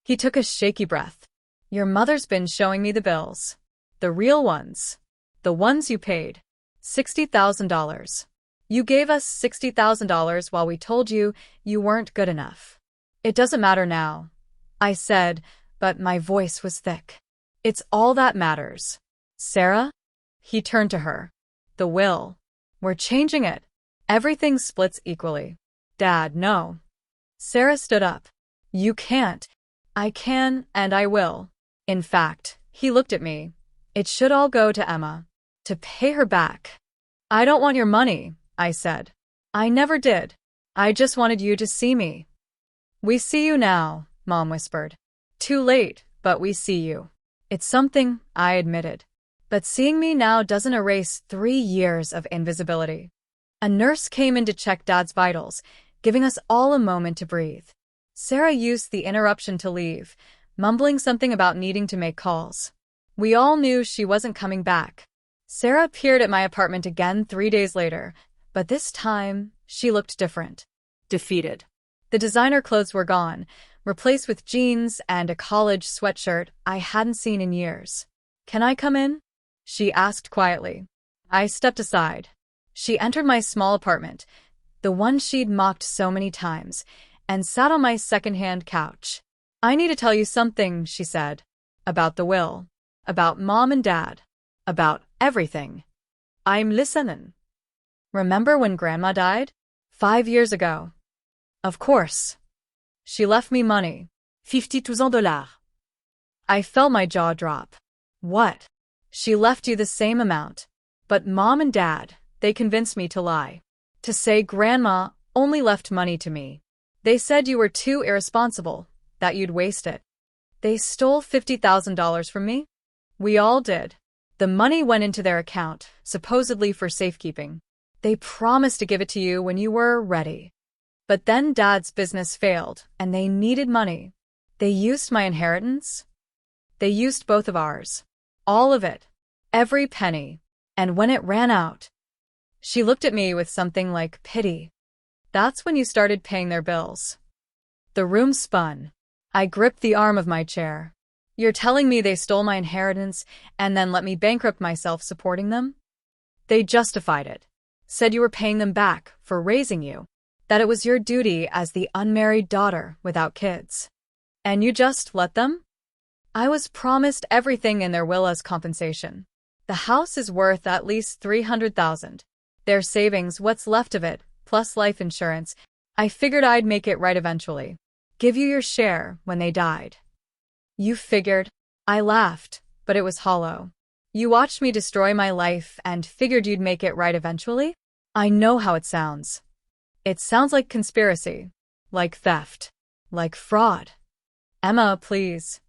He took a shaky breath. Your mother's been showing me the bills. The real ones. The ones you paid. $60,000. You gave us $60,000 while we told you you weren't good enough. It doesn't matter now, I said, but my voice was thick. It's all that matters. Sarah? He turned to her. The will. We're changing it. Everything splits equally. Dad, no. Sarah stood up. You can't. I can and I will. In fact, he looked at me. It should all go to Emma. To pay her back. I don't want your money, I said. I never did. I just wanted you to see me. We see you now, Mom whispered. Too late, but we see you. It's something, I admitted. But seeing me now doesn't erase 3 years of invisibility. A nurse came in to check Dad's vitals, giving us all a moment to breathe. Sarah used the interruption to leave, mumbling something about needing to make calls. We all knew she wasn't coming back. Sarah appeared at my apartment again 3 days later, but this time, she looked different. Defeated. The designer clothes were gone, replaced with jeans and a college sweatshirt I hadn't seen in years. Can I come in? She asked quietly. I stepped aside. She entered my small apartment, the one she'd mocked so many times, and sat on my second-hand couch. I need to tell you something, she said. About the will. About Mom and Dad. About everything. I'm listening. Remember when Grandma died? 5 years ago. Of course. She left me money. $50,000. I felt my jaw drop. What? She left you the same amount. But Mom and Dad, they convinced me to lie. To say Grandma only left money to me. They said you were too irresponsible, that you'd waste it. They stole $50,000 from me? We all did. The money went into their account, supposedly for safekeeping. They promised to give it to you when you were ready. But then Dad's business failed, and they needed money. They used my inheritance. They used both of ours. All of it. Every penny. And when it ran out, she looked at me with something like pity. That's when you started paying their bills. The room spun. I gripped the arm of my chair. You're telling me they stole my inheritance and then let me bankrupt myself supporting them? They justified it. Said you were paying them back for raising you. That it was your duty as the unmarried daughter without kids. And you just let them? I was promised everything in their will as compensation. The house is worth at least $300,000. Their savings, what's left of it, plus life insurance. I figured I'd make it right eventually. Give you your share when they died. You figured? I laughed, but it was hollow. You watched me destroy my life and figured you'd make it right eventually? I know how it sounds. It sounds like conspiracy, like theft, like fraud. Emma, please.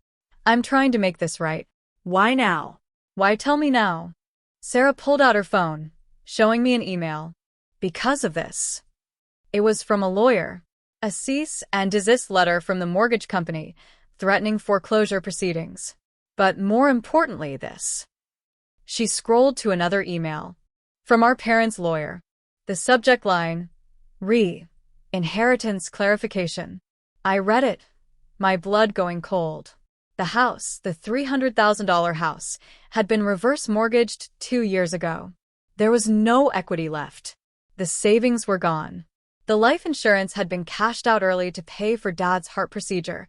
I'm trying to make this right. Why now? Why tell me now? Sarah pulled out her phone, showing me an email. Because of this. It was from a lawyer. A cease and desist letter from the mortgage company, threatening foreclosure proceedings. But more importantly, this. She scrolled to another email. From our parents' lawyer. The subject line, Inheritance clarification. I read it, my blood going cold. The house, the $300,000 house, had been reverse mortgaged 2 years ago. There was no equity left. The savings were gone. The life insurance had been cashed out early to pay for Dad's heart procedure,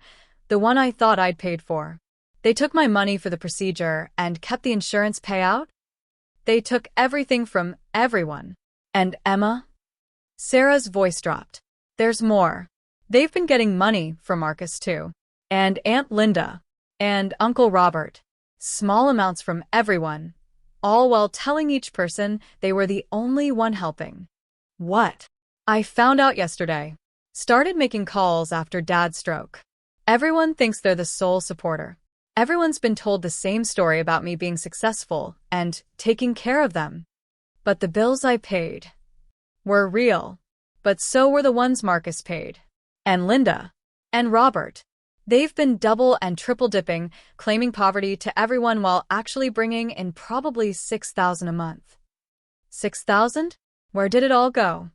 the one I thought I'd paid for. They took my money for the procedure and kept the insurance payout? They took everything from everyone. And Emma? Sarah's voice dropped. There's more. They've been getting money from Marcus too. And Aunt Linda. And Uncle Robert. Small amounts from everyone. All while telling each person they were the only one helping. What? I found out yesterday. Started making calls after Dad's stroke. Everyone thinks they're the sole supporter. Everyone's been told the same story about me being successful and taking care of them. But the bills I paid were real. But so were the ones Marcus paid. And Linda. And Robert. They've been double and triple dipping, claiming poverty to everyone while actually bringing in probably $6,000 a month. $6,000? Where did it all go?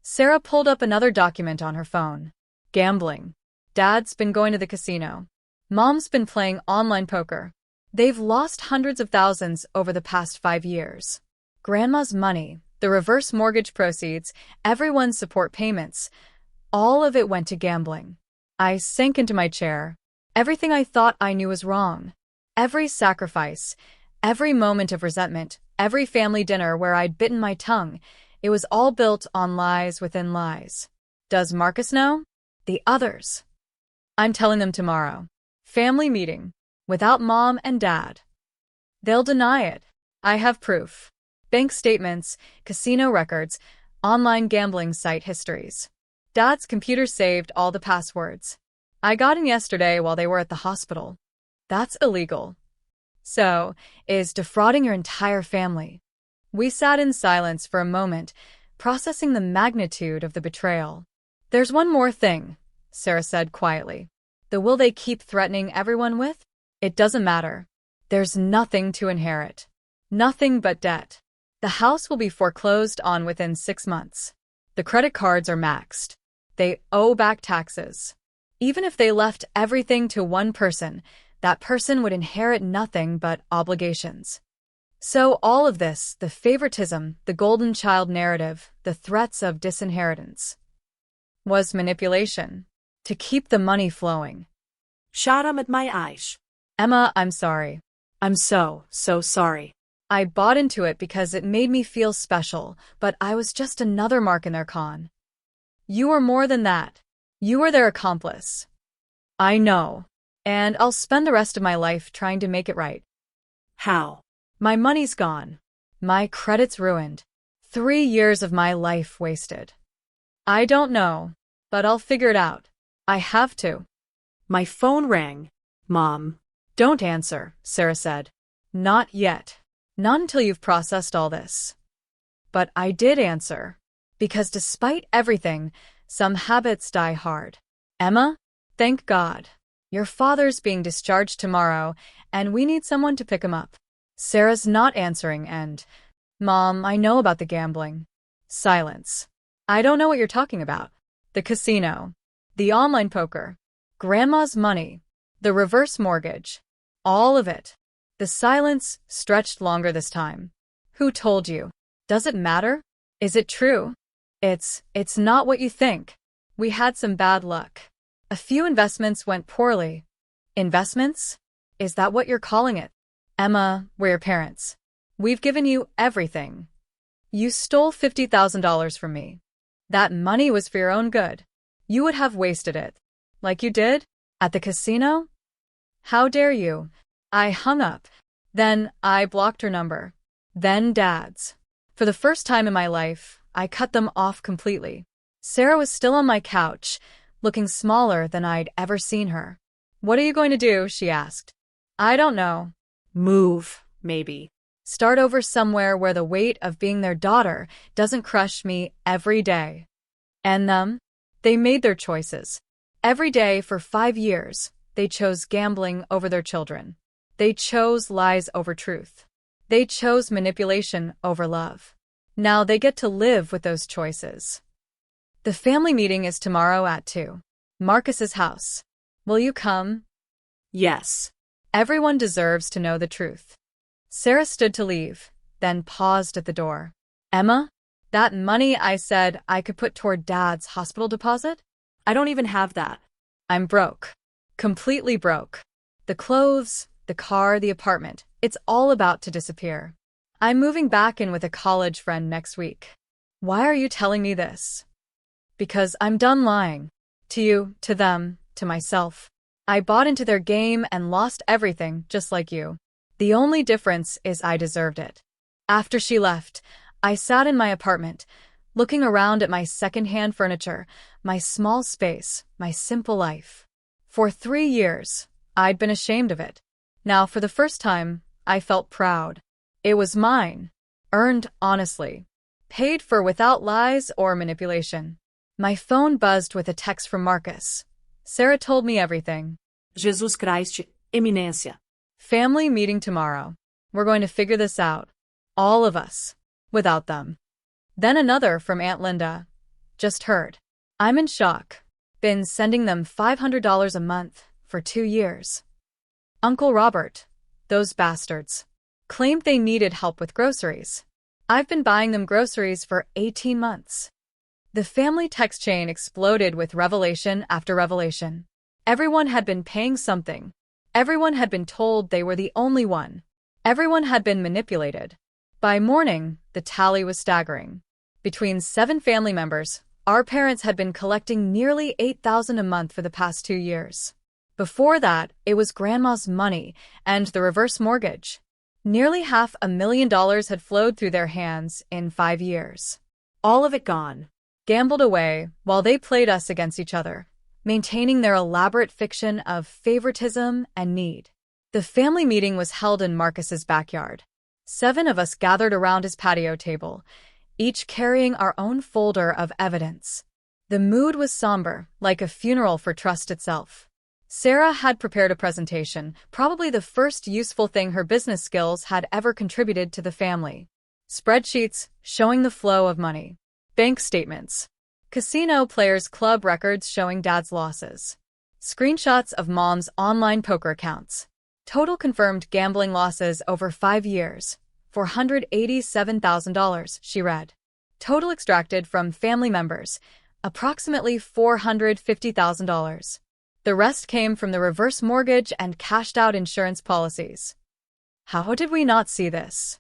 Sarah pulled up another document on her phone. Gambling. Dad's been going to the casino. Mom's been playing online poker. They've lost hundreds of thousands over the past 5 years. Grandma's money, the reverse mortgage proceeds, everyone's support payments, all of it went to gambling. I sank into my chair. Everything I thought I knew was wrong. Every sacrifice, every moment of resentment, every family dinner where I'd bitten my tongue, it was all built on lies within lies. Does Marcus know? The others. I'm telling them tomorrow. Family meeting. Without Mom and Dad. They'll deny it. I have proof. Bank statements, casino records, online gambling site histories. Dad's computer saved all the passwords. I got in yesterday while they were at the hospital. That's illegal. So, is defrauding your entire family. We sat in silence for a moment, processing the magnitude of the betrayal. There's one more thing, Sarah said quietly. The will they keep threatening everyone with? It doesn't matter. There's nothing to inherit. Nothing but debt. The house will be foreclosed on within 6 months. The credit cards are maxed. They owe back taxes. Even if they left everything to one person, that person would inherit nothing but obligations. So all of this, the favoritism, the golden child narrative, the threats of disinheritance, was manipulation to keep the money flowing. Shot him at my eyes. Emma, I'm sorry. I'm so sorry. I bought into it because it made me feel special, but I was just another mark in their con. You were more than that. You were their accomplice. I know. And I'll spend the rest of my life trying to make it right. How? My money's gone. My credit's ruined. 3 years of my life wasted. I don't know, but I'll figure it out. I have to. My phone rang. Mom. Don't answer, Sarah said. Not yet. Not until you've processed all this. But I did answer. Because despite everything, some habits die hard. Emma, thank God. Your father's being discharged tomorrow, and we need someone to pick him up. Sarah's not answering and, Mom, I know about the gambling. Silence. I don't know what you're talking about. The casino. The online poker. Grandma's money. The reverse mortgage. All of it. The silence stretched longer this time. Who told you? Does it matter? Is it true? It's not what you think. We had some bad luck. A few investments went poorly. Investments? Is that what you're calling it? Emma, we're your parents. We've given you everything. You stole $50,000 from me. That money was for your own good. You would have wasted it. Like you did? At the casino? How dare you? I hung up. Then I blocked her number. Then Dad's. For the first time in my life, I cut them off completely. Sarah was still on my couch, looking smaller than I'd ever seen her. What are you going to do? She asked. I don't know. Move, maybe. Start over somewhere where the weight of being their daughter doesn't crush me every day. And them? They made their choices. Every day for 5 years, they chose gambling over their children. They chose lies over truth. They chose manipulation over love. Now they get to live with those choices. The family meeting is tomorrow at 2. Marcus's house. Will you come? Yes. Everyone deserves to know the truth. Sarah stood to leave, then paused at the door. Emma, that money I said I could put toward Dad's hospital deposit? I don't even have that. I'm broke. Completely broke. The clothes, the car, the apartment, it's all about to disappear. I'm moving back in with a college friend next week. Why are you telling me this? Because I'm done lying. To you, to them, to myself. I bought into their game and lost everything, just like you. The only difference is I deserved it. After she left, I sat in my apartment, looking around at my secondhand furniture, my small space, my simple life. For 3 years, I'd been ashamed of it. Now, for the first time, I felt proud. It was mine, earned honestly, paid for without lies or manipulation. My phone buzzed with a text from Marcus. Sarah told me everything. Jesus Christ, Eminência. Family meeting tomorrow. We're going to figure this out. All of us. Without them. Then another from Aunt Linda. Just heard. I'm in shock. Been sending them $500 a month for 2 years. Uncle Robert. Those bastards. Claimed they needed help with groceries. I've been buying them groceries for 18 months. The family text chain exploded with revelation after revelation. Everyone had been paying something. Everyone had been told they were the only one. Everyone had been manipulated. By morning, the tally was staggering. Between 7 family members, our parents had been collecting nearly $8,000 a month for the past 2 years. Before that, it was Grandma's money and the reverse mortgage. Nearly $500,000 had flowed through their hands in 5 years. All of it gone. Gambled away while they played us against each other, maintaining their elaborate fiction of favoritism and need. The family meeting was held in Marcus's backyard. 7 of us gathered around his patio table, each carrying our own folder of evidence. The mood was somber, like a funeral for trust itself. Sarah had prepared a presentation, probably the first useful thing her business skills had ever contributed to the family. Spreadsheets showing the flow of money. Bank statements. Casino players' club records showing Dad's losses. Screenshots of Mom's online poker accounts. Total confirmed gambling losses over 5 years. $487,000, she read. Total extracted from family members. Approximately $450,000. The rest came from the reverse mortgage and cashed-out insurance policies. How did we not see this?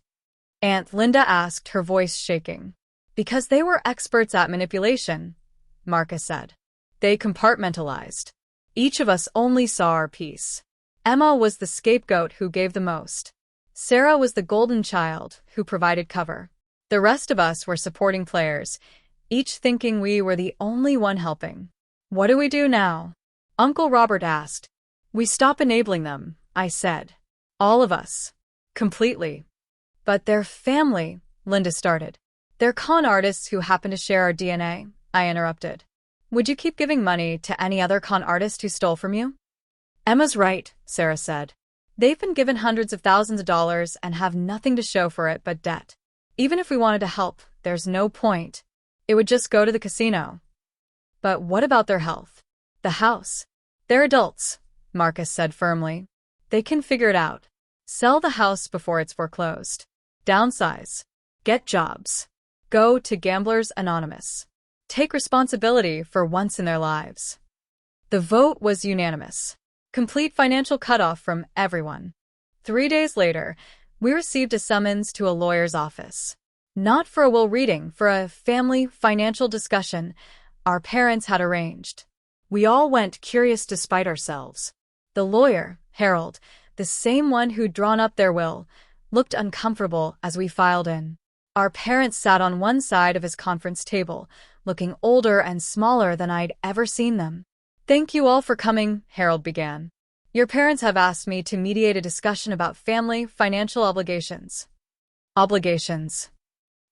Aunt Linda asked, her voice shaking. Because they were experts at manipulation, Marcus said. They compartmentalized. Each of us only saw our piece. Emma was the scapegoat who gave the most. Sarah was the golden child who provided cover. The rest of us were supporting players, each thinking we were the only one helping. What do we do now? Uncle Robert asked. We stop enabling them, I said. All of us. Completely. But their family, Linda started. They're con artists who happen to share our DNA, I interrupted. Would you keep giving money to any other con artist who stole from you? Emma's right, Sarah said. They've been given hundreds of thousands of dollars and have nothing to show for it but debt. Even if we wanted to help, there's no point. It would just go to the casino. But what about their health? The house? They're adults, Marcus said firmly. They can figure it out. Sell the house before it's foreclosed. Downsize. Get jobs. Go to Gamblers Anonymous. Take responsibility for once in their lives. The vote was unanimous. Complete financial cutoff from everyone. 3 days later, we received a summons to a lawyer's office. Not for a will reading, for a family financial discussion our parents had arranged. We all went curious despite ourselves. The lawyer, Harold, the same one who'd drawn up their will, looked uncomfortable as we filed in. Our parents sat on one side of his conference table, looking older and smaller than I'd ever seen them. Thank you all for coming, Harold began. Your parents have asked me to mediate a discussion about family financial obligations. Obligations.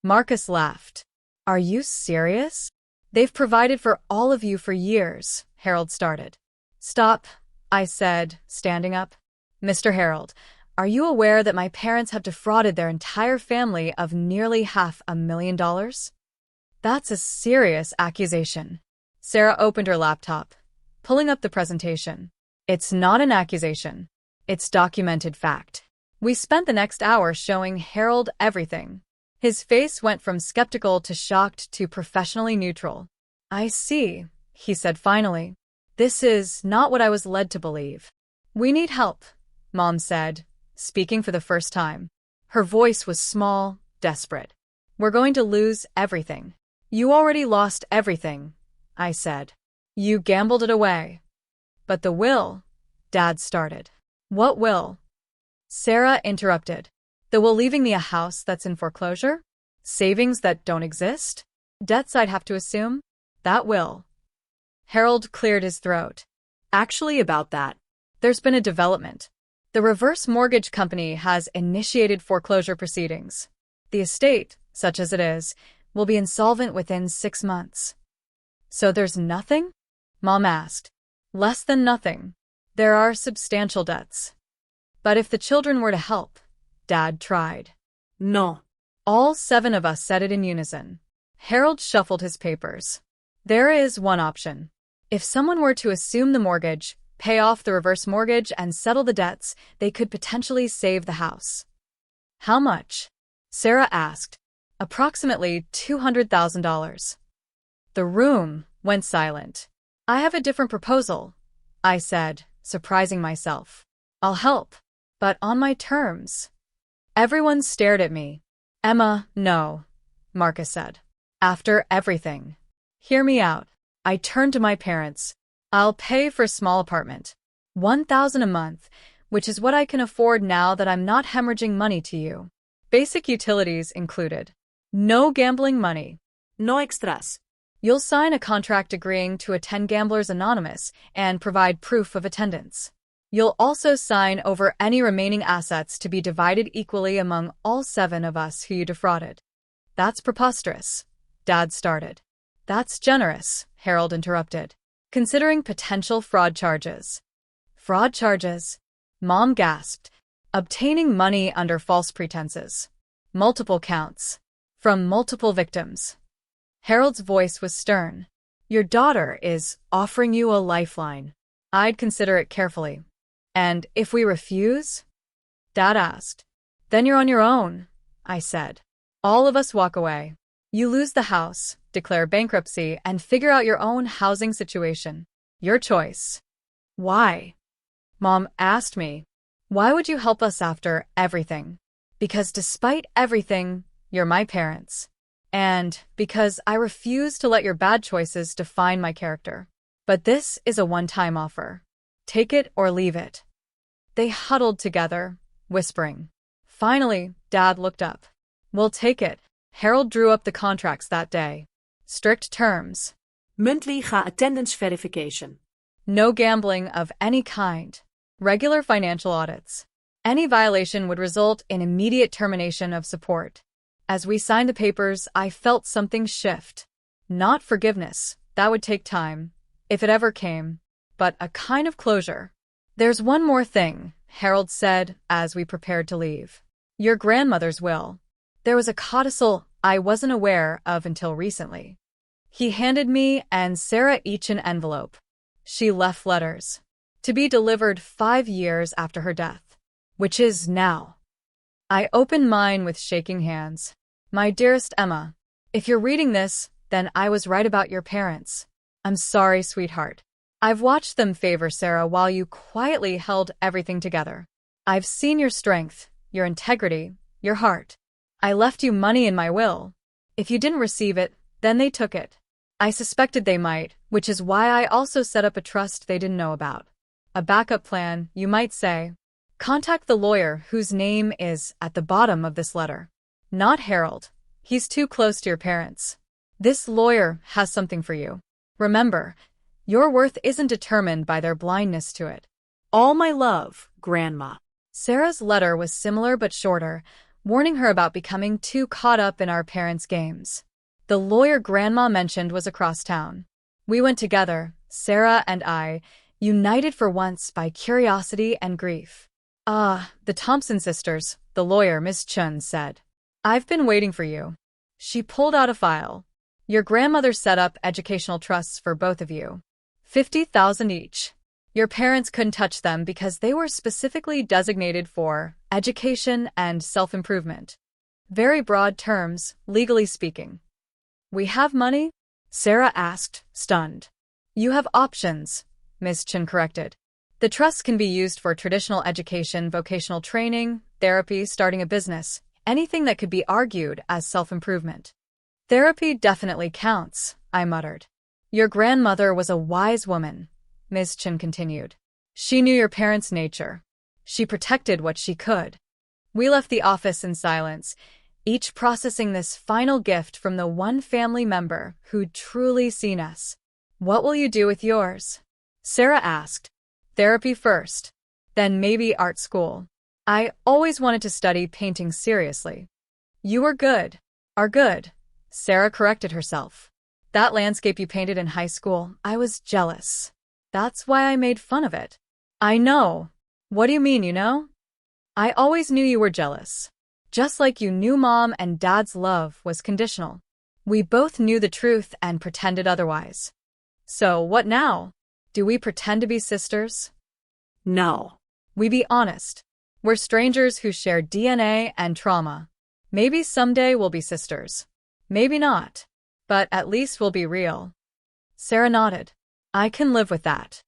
Marcus laughed. Are you serious? They've provided for all of you for years, Harold started. Stop, I said, standing up. Mr. Harold, are you aware that my parents have defrauded their entire family of nearly $500,000? That's a serious accusation. Sarah opened her laptop, pulling up the presentation. It's not an accusation. It's documented fact. We spent the next hour showing Harold everything. His face went from skeptical to shocked to professionally neutral. I see, he said finally. This is not what I was led to believe. We need help, Mom said, speaking for the first time. Her voice was small, desperate. We're going to lose everything. You already lost everything, I said. You gambled it away. But the will, Dad started. What will? Sarah interrupted. The will leaving me a house that's in foreclosure? Savings that don't exist? Debts I'd have to assume? That will. Harold cleared his throat. Actually, about that. There's been a development. The reverse mortgage company has initiated foreclosure proceedings. The estate, such as it is, will be insolvent within 6 months. So there's nothing? Mom asked. Less than nothing. There are substantial debts. But if the children were to help, Dad tried. No. All 7 of us said it in unison. Harold shuffled his papers. There is one option. If someone were to assume the mortgage, pay off the reverse mortgage, and settle the debts, they could potentially save the house. How much? Sarah asked. Approximately $200,000. The room went silent. I have a different proposal, I said, surprising myself. I'll help, but on my terms. Everyone stared at me. Emma, no, Marcus said. After everything. Hear me out. I turned to my parents. I'll pay for a small apartment. $1,000 a month, which is what I can afford now that I'm not hemorrhaging money to you. Basic utilities included. No gambling money. No extras. You'll sign a contract agreeing to attend Gamblers Anonymous and provide proof of attendance. You'll also sign over any remaining assets to be divided equally among all 7 of us who you defrauded. That's preposterous, Dad started. That's generous, Harold interrupted. Considering potential fraud charges. Fraud charges? Mom gasped. Obtaining money under false pretenses. Multiple counts. From multiple victims. Harold's voice was stern. Your daughter is offering you a lifeline. I'd consider it carefully. And if we refuse? Dad asked. Then you're on your own, I said. All of us walk away. You lose the house, declare bankruptcy, and figure out your own housing situation. Your choice. Why? Mom asked me. Why would you help us after everything? Because despite everything, you're my parents. And because I refuse to let your bad choices define my character. But this is a one-time offer. Take it or leave it. They huddled together, whispering. Finally, Dad looked up. We'll take it. Harold drew up the contracts that day. Strict terms. Muntlige attendance verification. No gambling of any kind. Regular financial audits. Any violation would result in immediate termination of support. As we signed the papers, I felt something shift. Not forgiveness, that would take time, if it ever came, but a kind of closure. There's one more thing, Harold said as we prepared to leave. Your grandmother's will. There was a codicil I wasn't aware of until recently. He handed me and Sarah each an envelope. She left letters. To be delivered 5 years after her death. Which is now. I opened mine with shaking hands. My dearest Emma, if you're reading this, then I was right about your parents. I'm sorry, sweetheart. I've watched them favor Sarah while you quietly held everything together. I've seen your strength, your integrity, your heart. I left you money in my will. If you didn't receive it, then they took it. I suspected they might, which is why I also set up a trust they didn't know about. A backup plan, you might say. Contact the lawyer whose name is at the bottom of this letter. Not Harold. He's too close to your parents. This lawyer has something for you. Remember, your worth isn't determined by their blindness to it. All my love, Grandma. Sarah's letter was similar but shorter, warning her about becoming too caught up in our parents' games. The lawyer Grandma mentioned was across town. We went together, Sarah and I, united for once by curiosity and grief. The Thompson sisters, the lawyer Miss Chun said. I've been waiting for you. She pulled out a file. Your grandmother set up educational trusts for both of you. $50,000 each. Your parents couldn't touch them because they were specifically designated for education and self-improvement. Very broad terms, legally speaking. We have money? Sarah asked, stunned. You have options, Ms. Chin corrected. The trust can be used for traditional education, vocational training, therapy, starting a business, anything that could be argued as self-improvement. Therapy definitely counts, I muttered. Your grandmother was a wise woman, Ms. Chin continued. She knew your parents' nature. She protected what she could. We left the office in silence, each processing this final gift from the one family member who'd truly seen us. "What will you do with yours?" Sarah asked. "Therapy first, then maybe art school. I always wanted to study painting seriously." "You are good," Sarah corrected herself. "That landscape you painted in high school, I was jealous. That's why I made fun of it." "I know. What do you mean, you know?" "I always knew you were jealous. Just like you knew Mom and Dad's love was conditional. We both knew the truth and pretended otherwise. So what now? Do we pretend to be sisters?" No. We be honest. We're strangers who share DNA and trauma. Maybe someday we'll be sisters. Maybe not. But at least we'll be real. Sarah nodded. "I can live with that."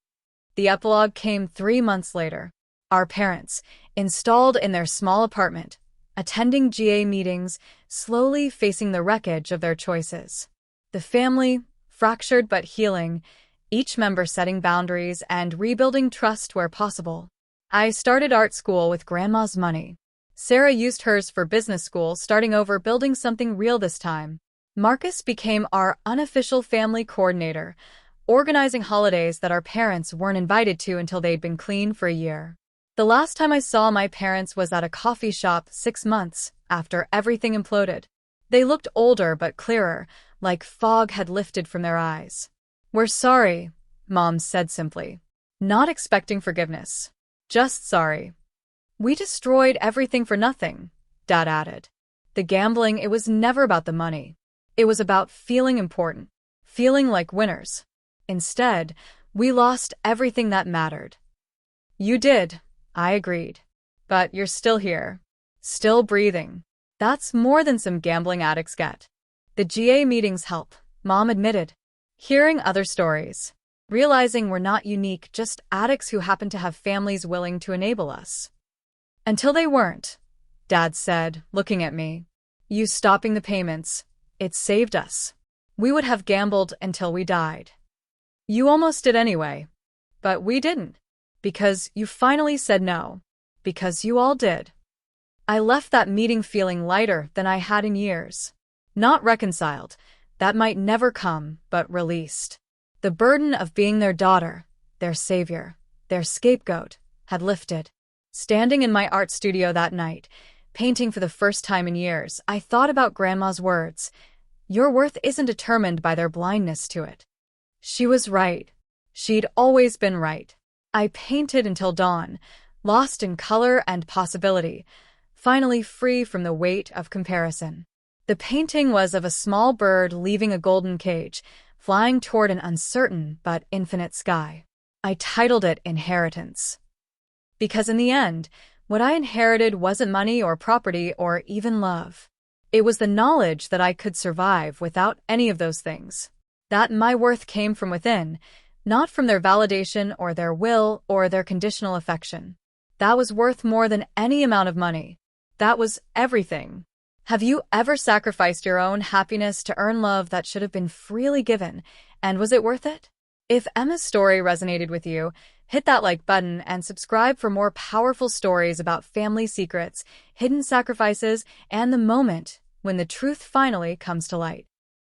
The epilogue came 3 months later. Our parents, installed in their small apartment, attending GA meetings, slowly facing the wreckage of their choices. The family, fractured but healing, each member setting boundaries and rebuilding trust where possible. I started art school with Grandma's money. Sarah used hers for business school, starting over, building something real this time. Marcus became our unofficial family coordinator, organizing holidays that our parents weren't invited to until they'd been clean for a year. The last time I saw my parents was at a coffee shop 6 months after everything imploded. They looked older but clearer, like fog had lifted from their eyes. "We're sorry," Mom said simply. Not expecting forgiveness. Just sorry. "We destroyed everything for nothing," Dad added. The gambling, it was never about the money. It was about feeling important, feeling like winners. Instead, we lost everything that mattered. "You did," I agreed. "But you're still here. Still breathing. That's more than some gambling addicts get." "The GA meetings help," Mom admitted. Hearing other stories. Realizing we're not unique, just addicts who happen to have families willing to enable us. "Until they weren't," Dad said, looking at me. "You stopping the payments, it saved us. We would have gambled until we died. You almost did anyway. But we didn't. Because you finally said no. Because you all did." I left that meeting feeling lighter than I had in years. Not reconciled. That might never come, but released. The burden of being their daughter, their savior, their scapegoat, had lifted. Standing in my art studio that night, painting for the first time in years, I thought about Grandma's words. Your worth isn't determined by their blindness to it. She was right. She'd always been right. I painted until dawn, lost in color and possibility, finally free from the weight of comparison. The painting was of a small bird leaving a golden cage, flying toward an uncertain but infinite sky. I titled it Inheritance. Because in the end, what I inherited wasn't money or property or even love. It was the knowledge that I could survive without any of those things. That my worth came from within, not from their validation or their will or their conditional affection. That was worth more than any amount of money. That was everything. Have you ever sacrificed your own happiness to earn love that should have been freely given, and was it worth it? If Emma's story resonated with you, hit that like button and subscribe for more powerful stories about family secrets, hidden sacrifices, and the moment when the truth finally comes to light.